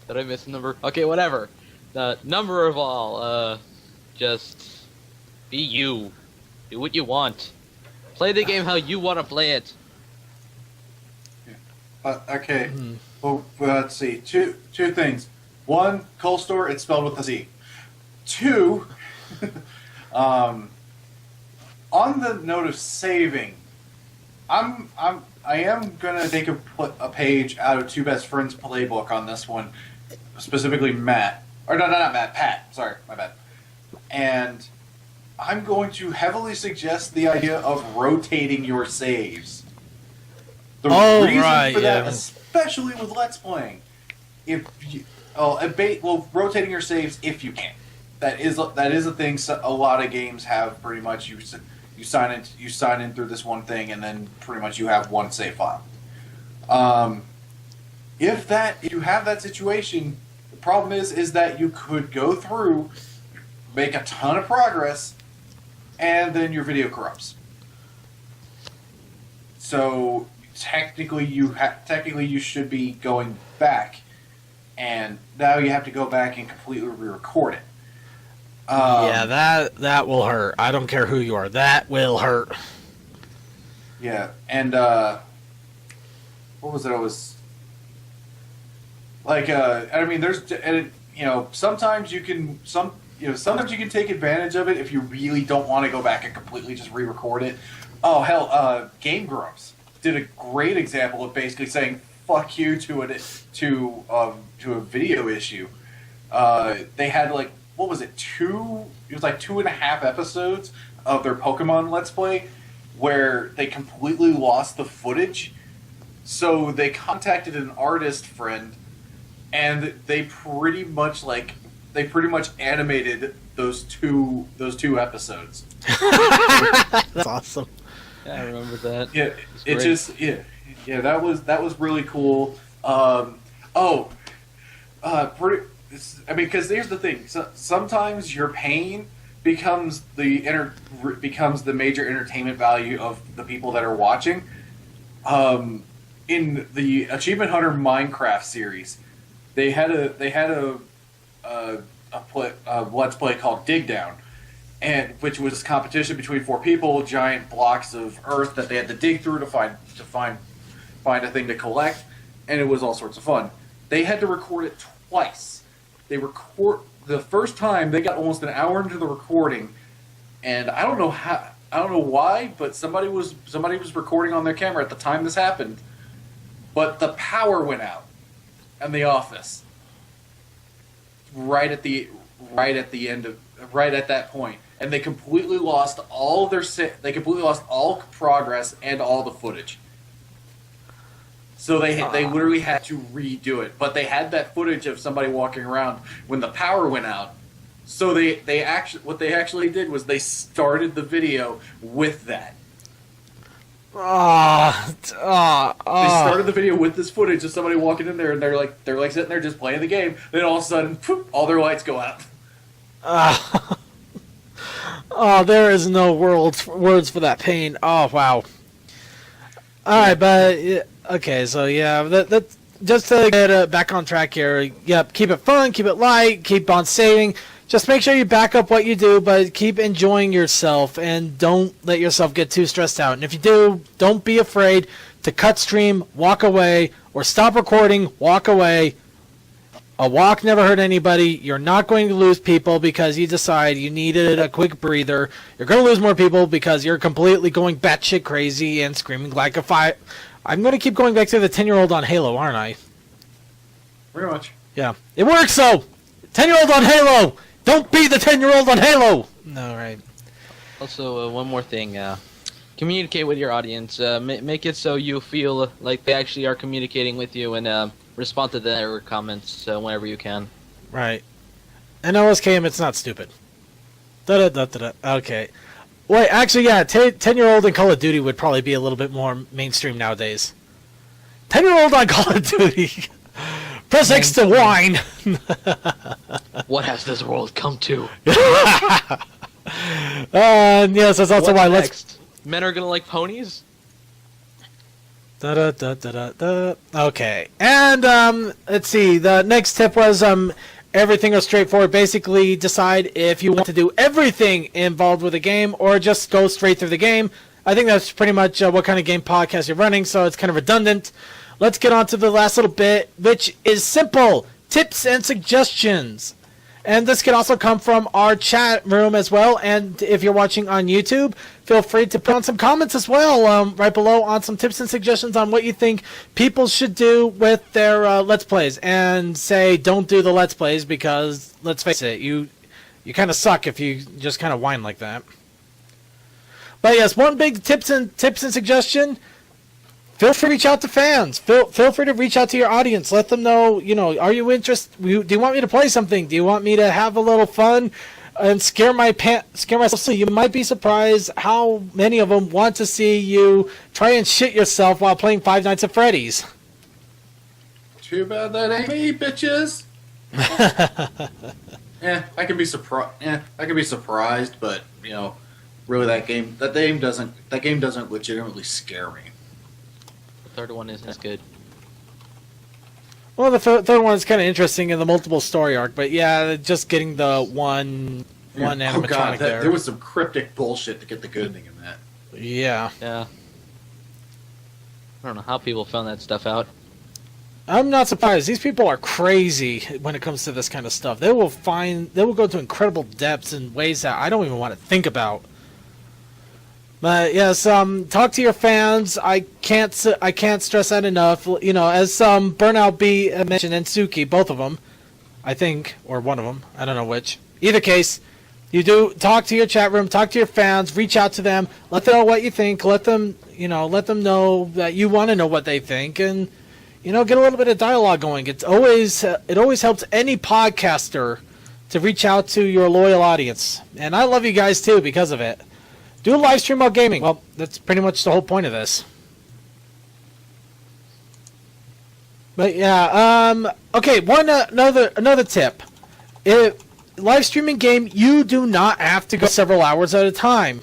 did I miss a number? Okay, whatever. The number of all, just be you. Do what you want. Play the game how you want to play it.
Okay. Well, let's see. Two things. One, Coal Store. It's spelled with a Z. Two. On the note of saving, I am gonna take a page out of Two Best Friends playbook on this one, specifically Matt. Or no, not Matt. Pat. Sorry, my bad. And I'm going to heavily suggest the idea of rotating your saves. The reason for that, especially with Let's Playing, rotating your saves if you can. That is a thing. A lot of games have pretty much you sign in through this one thing, and then pretty much you have one save file. If you have that situation, the problem is that you could go through, make a ton of progress, and then your video corrupts. So technically you should be going back, and now you have to go back and completely re-record it.
Yeah, that will hurt. I don't care who you are. That will hurt.
Yeah, and what was it? I was like, I mean, sometimes you can sometimes you can take advantage of it if you really don't want to go back and completely just re-record it. Oh hell, Game Grumps did a great example of basically saying "fuck you" to a video issue. They had like, what was it? It was like 2.5 episodes of their Pokemon Let's Play where they completely lost the footage. So they contacted an artist friend, and they pretty much animated those two episodes.
That's awesome.
Yeah, I remember that.
Yeah, that was really cool. Because here's the thing. Sometimes your pain becomes the major entertainment value of the people that are watching. In the Achievement Hunter Minecraft series, they had a Let's Play called Dig Down, which was competition between 4 people, giant blocks of earth that they had to dig through to find a thing to collect, and it was all sorts of fun. They had to record it twice. The first time they got almost an hour into the recording, and I don't know why, but somebody was recording on their camera at the time this happened, but the power went out in the office right at that point, and they completely lost all progress and all the footage. So they literally had to redo it, but they had that footage of somebody walking around when the power went out. So what they actually did was they started the video with that. They started the video with this footage of somebody walking in there, and they're like sitting there just playing the game. Then all of a sudden, poof, all their lights go out.
There is no words for that pain. Oh wow. All right, but okay, so yeah, that just to get back on track here. Yep, keep it fun, keep it light, keep on saving. just make sure you back up what you do, but keep enjoying yourself and don't let yourself get too stressed out. And if you do, don't be afraid to cut stream, walk away, or stop recording, walk away. A walk never hurt anybody. You're not going to lose people because you decide you needed a quick breather. You're going to lose more people because you're completely going batshit crazy and screaming like a fire. I'm going to keep going back to the 10-year-old on Halo, aren't I?
Pretty much.
Yeah. It works, though! 10-year-old on Halo! Don't be the 10-year-old on Halo! No, right.
Also, one more thing. Communicate with your audience. Make it so you feel like they actually are communicating with you, and respond to their comments whenever you can.
Right. And OSKM, it's not stupid. Da-da-da-da-da. Okay. Wait, actually, yeah, 10-year-old in Call of Duty would probably be a little bit more mainstream nowadays. 10-year-old on Call of Duty. Press X to whine.
What has this world come to?
Yes, that's also why
next? Men are gonna like ponies?
Da-da-da-da-da-da. Okay. And, let's see. The next tip was, everything is straightforward. Basically, decide if you want to do everything involved with a game or just go straight through the game. I think that's pretty much what kind of game podcast you're running, so it's kind of redundant. Let's get on to the last little bit, which is simple. Tips and suggestions. And this can also come from our chat room as well. And if you're watching on YouTube, feel free to put on some comments as well right below on some tips and suggestions on what you think people should do with their Let's Plays. And say, don't do the Let's Plays because, let's face it, you kind of suck if you just kind of whine like that. But yes, one big tips and suggestion. Feel free to reach out to fans. Feel free to reach out to your audience. Let them know, are you interested? Do you want me to play something? Do you want me to have a little fun and scare myself? So you might be surprised how many of them want to see you try and shit yourself while playing Five Nights at Freddy's.
Too bad that ain't me, bitches. I can be surprised. I can be surprised, but really that game doesn't legitimately scare me.
Third one isn't as good.
Well, the third one is kind of interesting in the multiple story arc, but yeah, just getting the one animatronic
oh God,
there.
There was some cryptic bullshit to get the good ending in that.
Yeah.
Yeah. I don't know how people found that stuff out.
I'm not surprised. These people are crazy when it comes to this kind of stuff. They will go to incredible depths in ways that I don't even want to think about. But yes, talk to your fans. I can't stress that enough. As Burnout B mentioned and Suki, both of them, I think, or one of them, I don't know which. Either case, you do talk to your chat room, talk to your fans, reach out to them, let them know what you think, let them know that you want to know what they think, and get a little bit of dialogue going. It always helps any podcaster to reach out to your loyal audience, and I love you guys too because of it. Do a live stream about gaming. Well, that's pretty much the whole point of this. But yeah, okay. Another tip. If live streaming game, you do not have to go several hours at a time.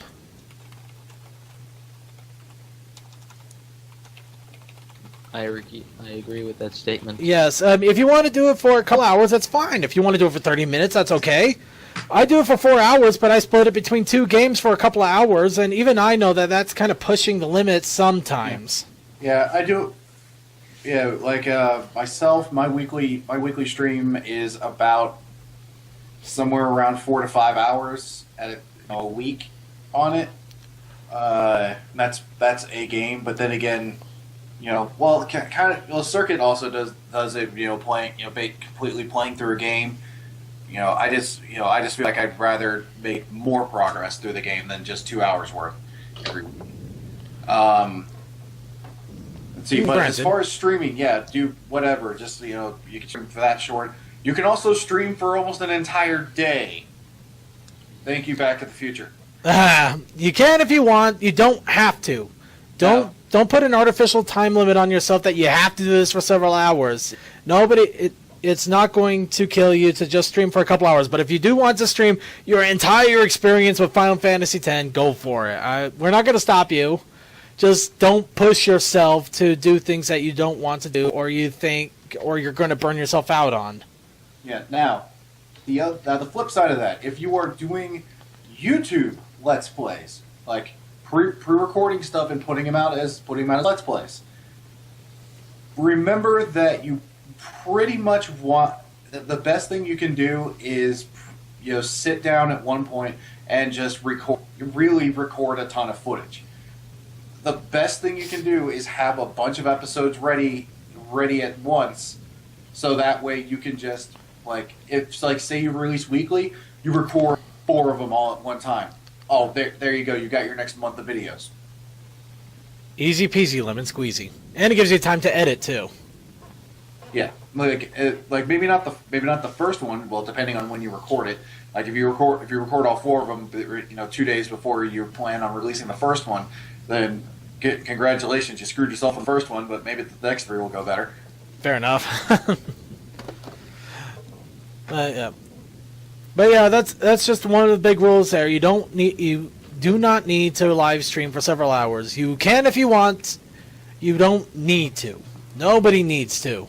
I agree with that statement.
Yes, if you want to do it for a couple hours, that's fine. If you want to do it for 30 minutes, that's okay. I do it for 4 hours, but I split it between 2 games for a couple of hours, and even I know that that's kind of pushing the limit sometimes.
Yeah, I do. Yeah, like myself, my weekly stream is about somewhere around 4 to 5 hours at a week on it. That's a game, but then again, Circuit also does it. Completely playing through a game. I just feel like I'd rather make more progress through the game than just 2 hours worth every week. Let's see, but as far as streaming, yeah, do whatever. Just you can stream for that short. You can also stream for almost an entire day. Thank you, Back to the Future.
You can if you want. You don't have to. Don't put an artificial time limit on yourself that you have to do this for several hours. It's not going to kill you to just stream for a couple hours. But if you do want to stream your entire experience with Final Fantasy X, go for it. We're not going to stop you. Just don't push yourself to do things that you don't want to do or you think or you're going to burn yourself out on.
Yeah. Now, the flip side of that, if you are doing YouTube Let's Plays, like pre-recording stuff and putting them out as Let's Plays, remember that you pretty much want the best thing you can do is sit down at one point and just really record a ton of footage. The best thing you can do is have a bunch of episodes ready at once, so that way you can just say you release weekly, you record 4 of them all at one time. Oh, there you go. You got your next month of videos.
Easy peasy, lemon squeezy, and it gives you time to edit too.
Yeah, maybe not the first one. Well, depending on when you record it. Like if you record all 4 of them, 2 days before you plan on releasing the first one, then congratulations, you screwed yourself on the first one. But maybe the next 3 will go better.
Fair enough. Yeah. But yeah, that's just one of the big rules there. You do not need to live stream for several hours. You can if you want. You don't need to. Nobody needs to.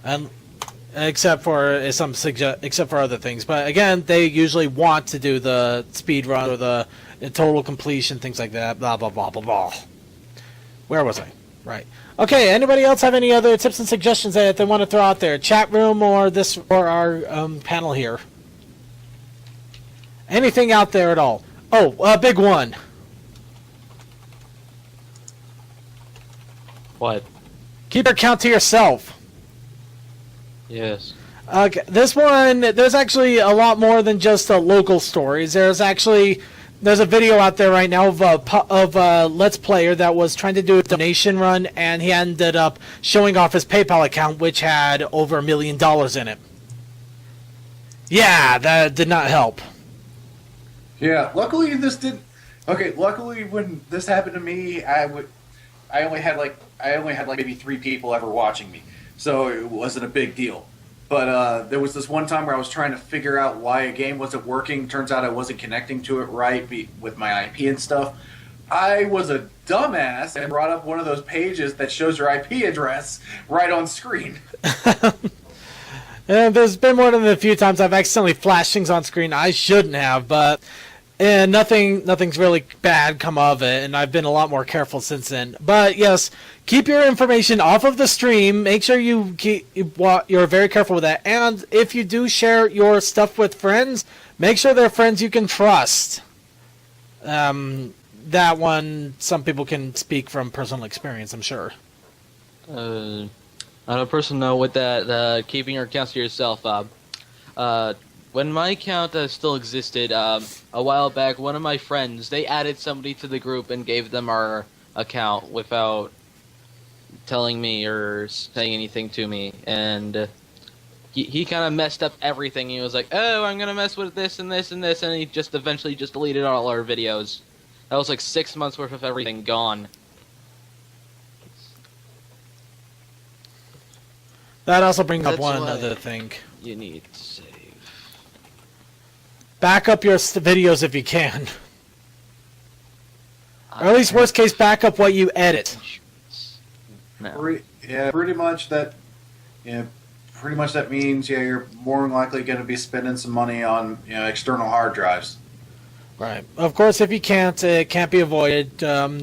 And except for other things. But again, they usually want to do the speed run or the total completion, things like that. Blah blah blah blah blah. Where was I? Right. Okay. Anybody else have any other tips and suggestions that they want to throw out there? Chat room or our panel here? Anything out there at all? Oh, a big one.
What?
Keep your count to yourself.
Yes.
Okay, this one, there's actually a lot more than just local stories. There's a video out there right now of a Let's Player that was trying to do a donation run, and he ended up showing off his PayPal account, which had over $1 million in it. Yeah, that did not help.
Yeah, luckily this didn't. Okay, luckily when this happened to me, I only had maybe 3 people ever watching me, so it wasn't a big deal. But there was this one time where I was trying to figure out why a game wasn't working. Turns out I wasn't connecting to it right with my IP and stuff. I was a dumbass and brought up one of those pages that shows your IP address right on screen.
There's been more than a few times I've accidentally flashed things on screen I shouldn't have, but nothing's really bad come of it, and I've been a lot more careful since then. But yes, keep your information off of the stream. Make sure you're very careful with that. And if you do share your stuff with friends, make sure they're friends you can trust. That one, some people can speak from personal experience, I'm sure.
On a personal note with that, keeping your accounts to yourself, when my account still existed, a while back, one of my friends, they added somebody to the group and gave them our account without telling me or saying anything to me. And he kind of messed up everything. He was like, oh, I'm going to mess with this and this and this. And he just eventually just deleted all our videos. That was like 6 months worth of everything gone.
That also brings up
That's
one
why
other thing.
You need to save.
Back up your videos if you can. Or at least worst case, back up what you edit.
No.
Pretty much that means you're more than likely going to be spending some money on external hard drives.
Right. Of course, if you can't, it can't be avoided.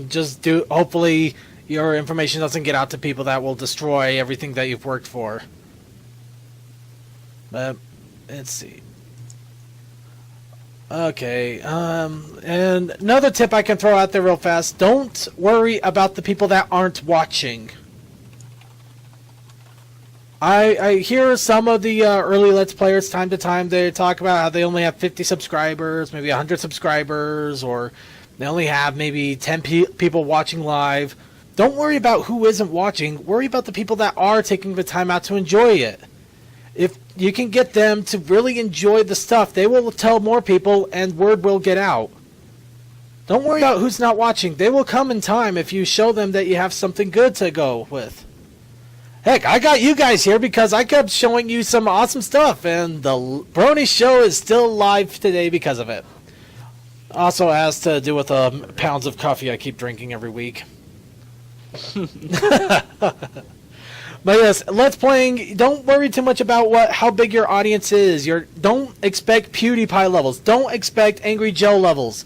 Just do. Hopefully, your information doesn't get out to people that will destroy everything that you've worked for. But let's see. Okay. And another tip I can throw out there real fast: don't worry about the people that aren't watching. I hear some of the early Let's Players time to time, they talk about how they only have 50 subscribers, maybe 100 subscribers, or they only have maybe 10 people watching live. Don't worry about who isn't watching. Worry about the people that are taking the time out to enjoy it. If you can get them to really enjoy the stuff, they will tell more people and word will get out. Don't worry about who's not watching. They will come in time if you show them that you have something good to go with. Heck, I got you guys here because I kept showing you some awesome stuff, and the Brony show is still live today because of it. Also has to do with the pounds of coffee I keep drinking every week. But yes, Let's Playing, don't worry too much about how big your audience is. Don't expect PewDiePie levels. Don't expect Angry Joe levels.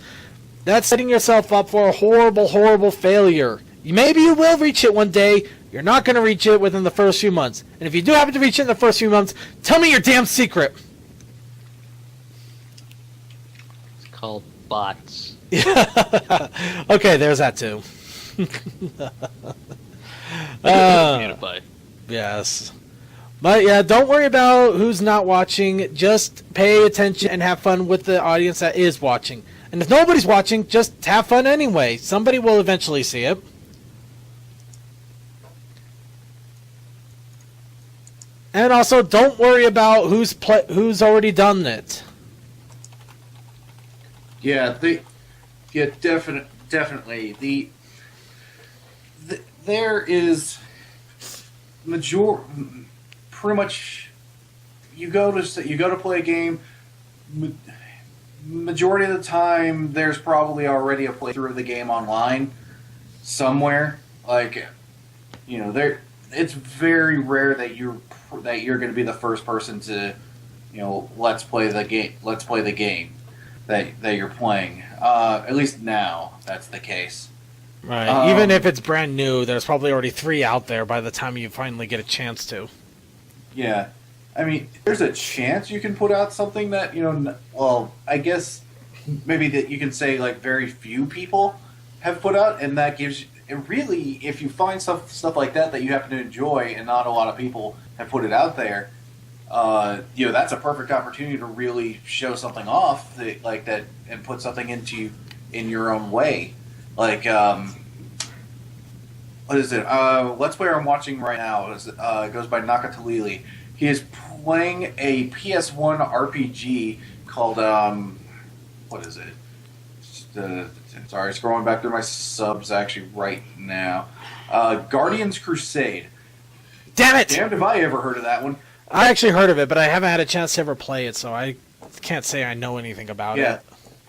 That's setting yourself up for a horrible, horrible failure. Maybe you will reach it one day. You're not going to reach it within the first few months. And if you do happen to reach it in the first few months, tell me your damn secret.
It's called bots.
Okay, there's that too.
PewDiePie.
Yes. But yeah, don't worry about who's not watching. Just pay attention and have fun with the audience that is watching. And if nobody's watching, just have fun anyway. Somebody will eventually see it. And also, don't worry about who's already done it.
Yeah, definitely. There is pretty much you go to play a game. Majority of the time, there's probably already a playthrough of the game online somewhere. Like, it's very rare that you're going to be the first person to, let's play the game that you're playing. At least now, that's the case.
Right. Even if it's brand new, there's probably already 3 out there by the time you finally get a chance to.
Yeah. I mean, there's a chance you can put out something that, I guess maybe that you can say, like, very few people have put out, and that gives you, really, if you find stuff like that you happen to enjoy and not a lot of people have put it out there, that's a perfect opportunity to really show something off like that and put something in your own way. Like, what is it? Let's Play I'm watching right now. It goes by Nakatalili. He is playing a PS1 RPG called, what is it? Sorry, scrolling back through my subs actually right now. Guardians Crusade.
Damn it!
Damned if I ever heard of that one.
I actually heard of it, but I haven't had a chance to ever play it, so I can't say I know anything about it.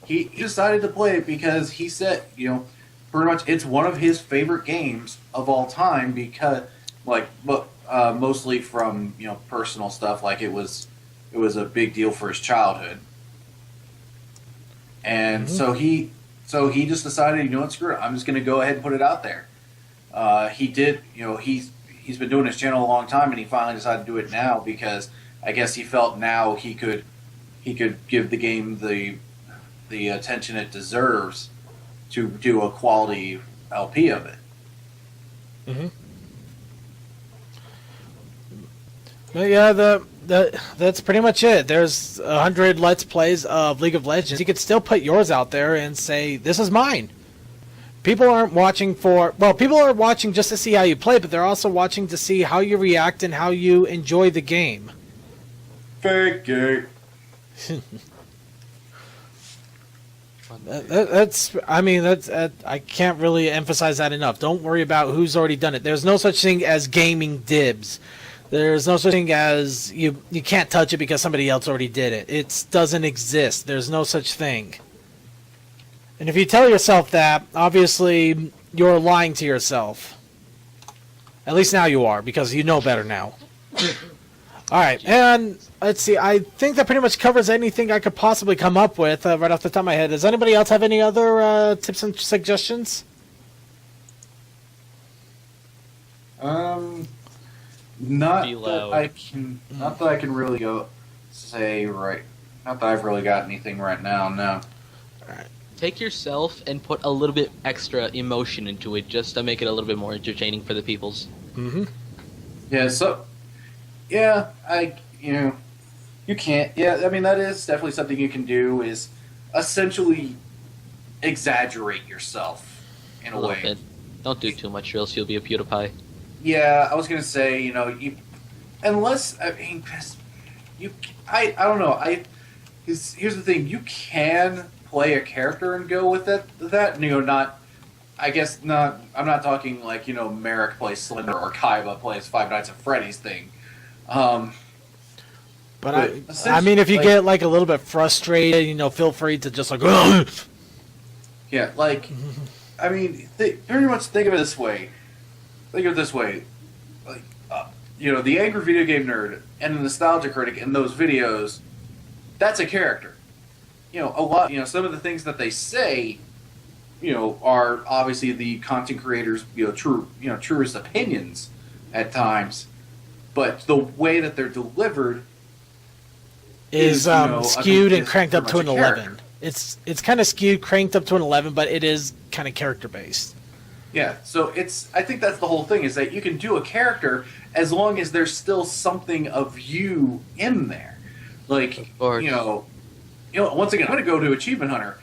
He decided to play it because he said, pretty much it's one of his favorite games of all time because, mostly from, personal stuff, like it was a big deal for his childhood. And so he just decided, screw it, I'm just going to go ahead and put it out there. He did, he's been doing his channel a long time, and he finally decided to do it now because I guess he felt now he could give the game the attention it deserves to do a quality LP of it.
Mm-hmm. But yeah, that's pretty much it. There's 100 Let's Plays of League of Legends. You could still put yours out there and say, this is mine. People aren't watching people are watching just to see how you play, but they're also watching to see how you react and how you enjoy the game.
Fake it.
I can't really emphasize that enough. Don't worry about who's already done it. There's no such thing as gaming dibs. There's no such thing as you can't touch it because somebody else already did it. It doesn't exist. There's no such thing. And if you tell yourself that, obviously you're lying to yourself. At least now you are, because you know better now. Alright, and let's see, I think that pretty much covers anything I could possibly come up with right off the top of my head. Does anybody else have any other tips and suggestions?
Not that I can really go say right. Not that I've really got anything right now. No.
Alright. Take yourself and put a little bit extra emotion into it, just to make it a little bit more entertaining for the peoples.
Mm-hmm.
Yeah. So. Yeah, you can't. Yeah, I mean that is definitely something you can do. Is essentially exaggerate yourself in a way.
Bit. Don't do too much, or else you'll be a PewDiePie.
Yeah, I was gonna say, unless I don't know. Here's the thing: you can play a character and go with that. Not. I guess not. I'm not talking like Merrick plays Slender or Kaiba plays Five Nights at Freddy's thing.
But I mean, if you get like a little bit frustrated, feel free to just like.
Yeah, like, I mean, pretty much think of it this way. Like, the angry video game nerd and the nostalgia critic in those videos, that's a character. Some of the things that they say, are obviously the content creators, truest opinions at times, but the way that they're delivered
is skewed and cranked up to an 11.
Character.
It's kind of skewed, cranked up to an 11, but it is kind of character based.
Yeah, so I think that's the whole thing, is that you can do a character as long as there's still something of you in there. Like,
Of course.
Once again, I'm going to go to Achievement Hunter.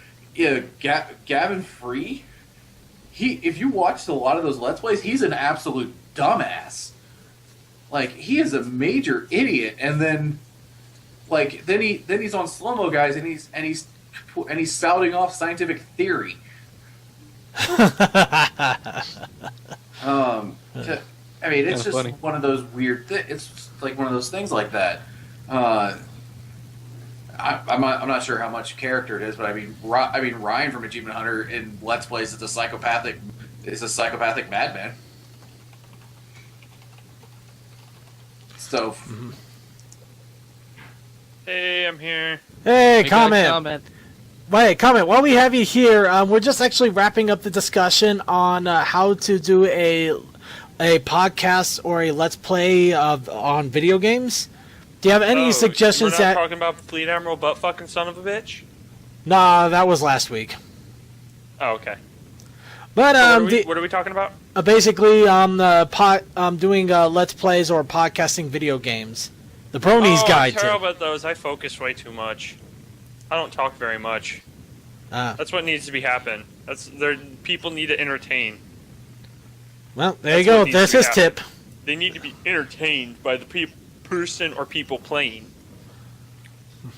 Gavin Free, if you watched a lot of those Let's Plays, he's an absolute dumbass. Like, he is a major idiot, and then he's on Slow Mo Guys, and he's spouting off scientific theory. It's just
funny.
one of those weird. It's just like one of those things like that. I'm not sure how much character it is, but I mean Ryan from Achievement Hunter in Let's Plays is a psychopathic madman. So.
Mm-hmm.
Hey, I'm here.
Hey,
We got a
comment.
comment.
Wait, comment. While we have you here, we're just actually wrapping up the discussion on how to do a podcast or a Let's Play on video games. Do you have any suggestions
We're not talking about Fleet Admiral butt fucking son of a bitch?
Nah, that was last week.
Oh, okay.
But
What are we talking about?
basically, doing Let's Plays or podcasting video games. The Brony's guide
I'm terrible
to.
at those. I focus way too much. I don't talk very much. That's what needs to be happen. People need to entertain.
Well, there you
That's what
go.
needs
There's
to be
his
happening.
tip.
They need to be entertained by the person or people playing.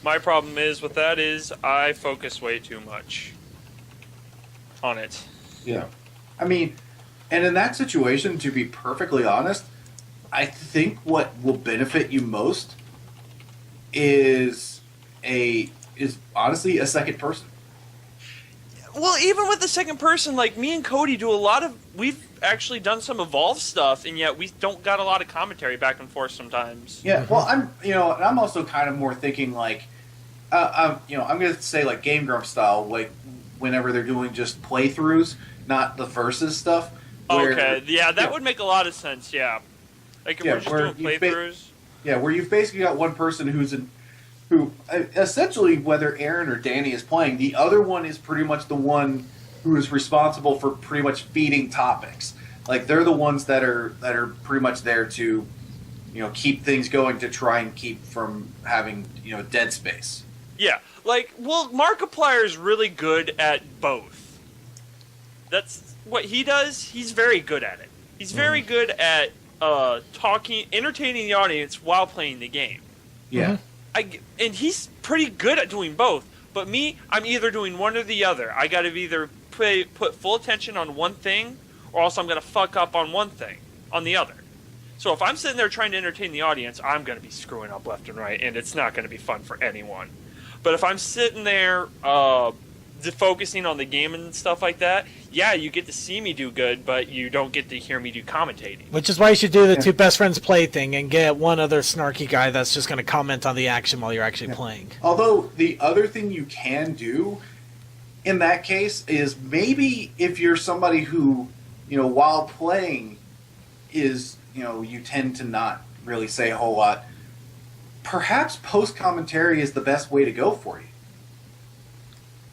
My problem with that is I focus way too much on it.
Yeah. I mean, and in that situation, to be perfectly honest, I think what will benefit you most is honestly a second person.
Well, even with the second person, like me and Cody do we've actually done some Evolve stuff, and yet we don't got a lot of commentary back and forth sometimes.
Yeah, well, I'm also kind of more thinking like, I'm going to say like Game Grump style, like whenever they're doing just playthroughs, not the versus stuff. Where,
Okay, yeah, that would make a lot of sense, yeah. Like if we're just doing playthroughs.
Where you've basically got one person who essentially, whether Aaron or Danny is playing, the other one is pretty much the one who is responsible for pretty much feeding topics. Like they're the ones that are pretty much there to, keep things going, to try and keep from having dead space.
Yeah, Markiplier is really good at both. That's what he does. He's very good at it. He's very good at entertaining the audience while playing the game.
Yeah.
And he's pretty good at doing both. But me, I'm either doing one or the other. I got to either put full attention on one thing, or else I'm going to fuck up on one thing, on the other. So if I'm sitting there trying to entertain the audience, I'm going to be screwing up left and right, and it's not going to be fun for anyone. But if I'm sitting there focusing on the game and stuff like that, yeah, you get to see me do good, but you don't get to hear me do commentating.
Which is why you should do the two best friends play thing and get one other snarky guy that's just going to comment on the action while you're actually playing.
Although the other thing you can do in that case is maybe if you're somebody who, while playing is, you tend to not really say a whole lot, perhaps post-commentary is the best way to go for you.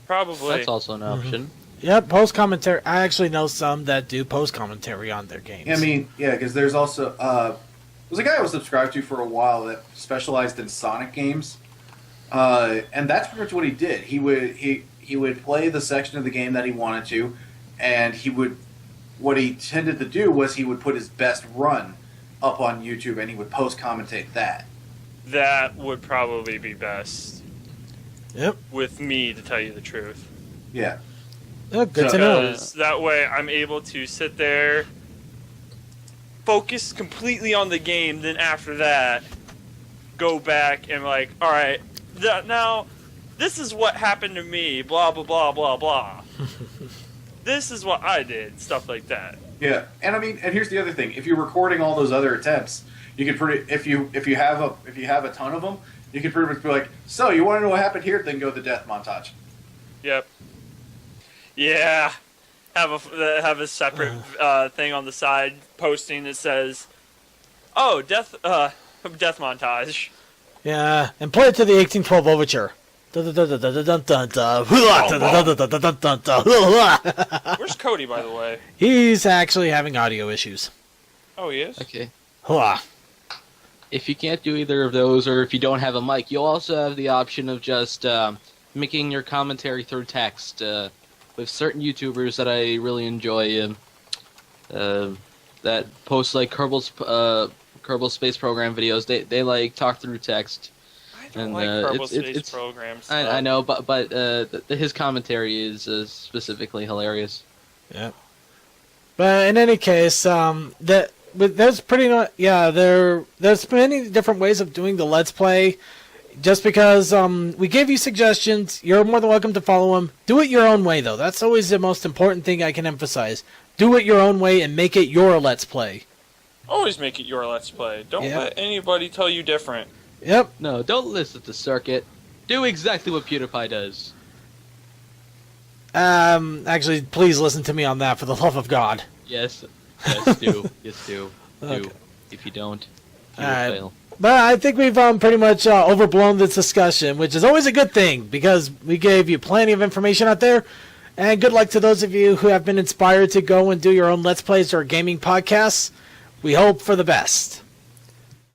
Probably.
That's also an option.
Yep, post commentary. I actually know some that do post commentary on their games.
I mean, yeah, because there's also there's a guy I was subscribed to for a while that specialized in Sonic games, and that's pretty much what he did. He would play the section of the game that he wanted to, and what he tended to do was he would put his best run up on YouTube and he would post commentate that.
That would probably be best.
Yep.
With me, to tell you the truth.
Yeah.
Oh, good to know.
Because that way I'm able to sit there, focus completely on the game, then after that, go back and like, alright, now, this is what happened to me, blah, blah, blah, blah, blah. This is what I did, stuff like that.
Yeah, and I mean, and here's the other thing. If you're recording all those other attempts, you could if you have a ton of them, you could pretty much be like, so you want to know what happened here? Then go to the death montage.
Yep. Yeah. Have a separate thing on the side posting that says, "Oh, death montage."
Yeah, and play it to the 1812 overture.
Where's Cody, by the way?
He's actually having audio issues.
Oh, he is?
Okay.
Hurrah.
If you can't do either of those, or if you don't have a mic, you'll also have the option of just making your commentary through text. With certain YouTubers that I really enjoy, that post like Kerbal Space Program videos, they like talk through text.
I don't like Kerbal Space Program stuff.
I know, but his commentary is specifically hilarious.
Yeah. But in any case, there's there's many different ways of doing the Let's Play. Just because we gave you suggestions, you're more than welcome to follow them. Do it your own way, though. That's always the most important thing I can emphasize. Do it your own way and make it your Let's Play.
Always make it your Let's Play. Don't
Yeah.
let anybody tell you different.
Yep.
No, don't listen to Circuit. Do exactly what PewDiePie does.
Actually, please listen to me on that, for the love of God.
Yes, do. Yes, do.
Okay.
Do. If you don't, you will
Alright.
fail.
But I think we've pretty much overblown this discussion, which is always a good thing, because we gave you plenty of information out there. And good luck to those of you who have been inspired to go and do your own Let's Plays or gaming podcasts. We hope for the best.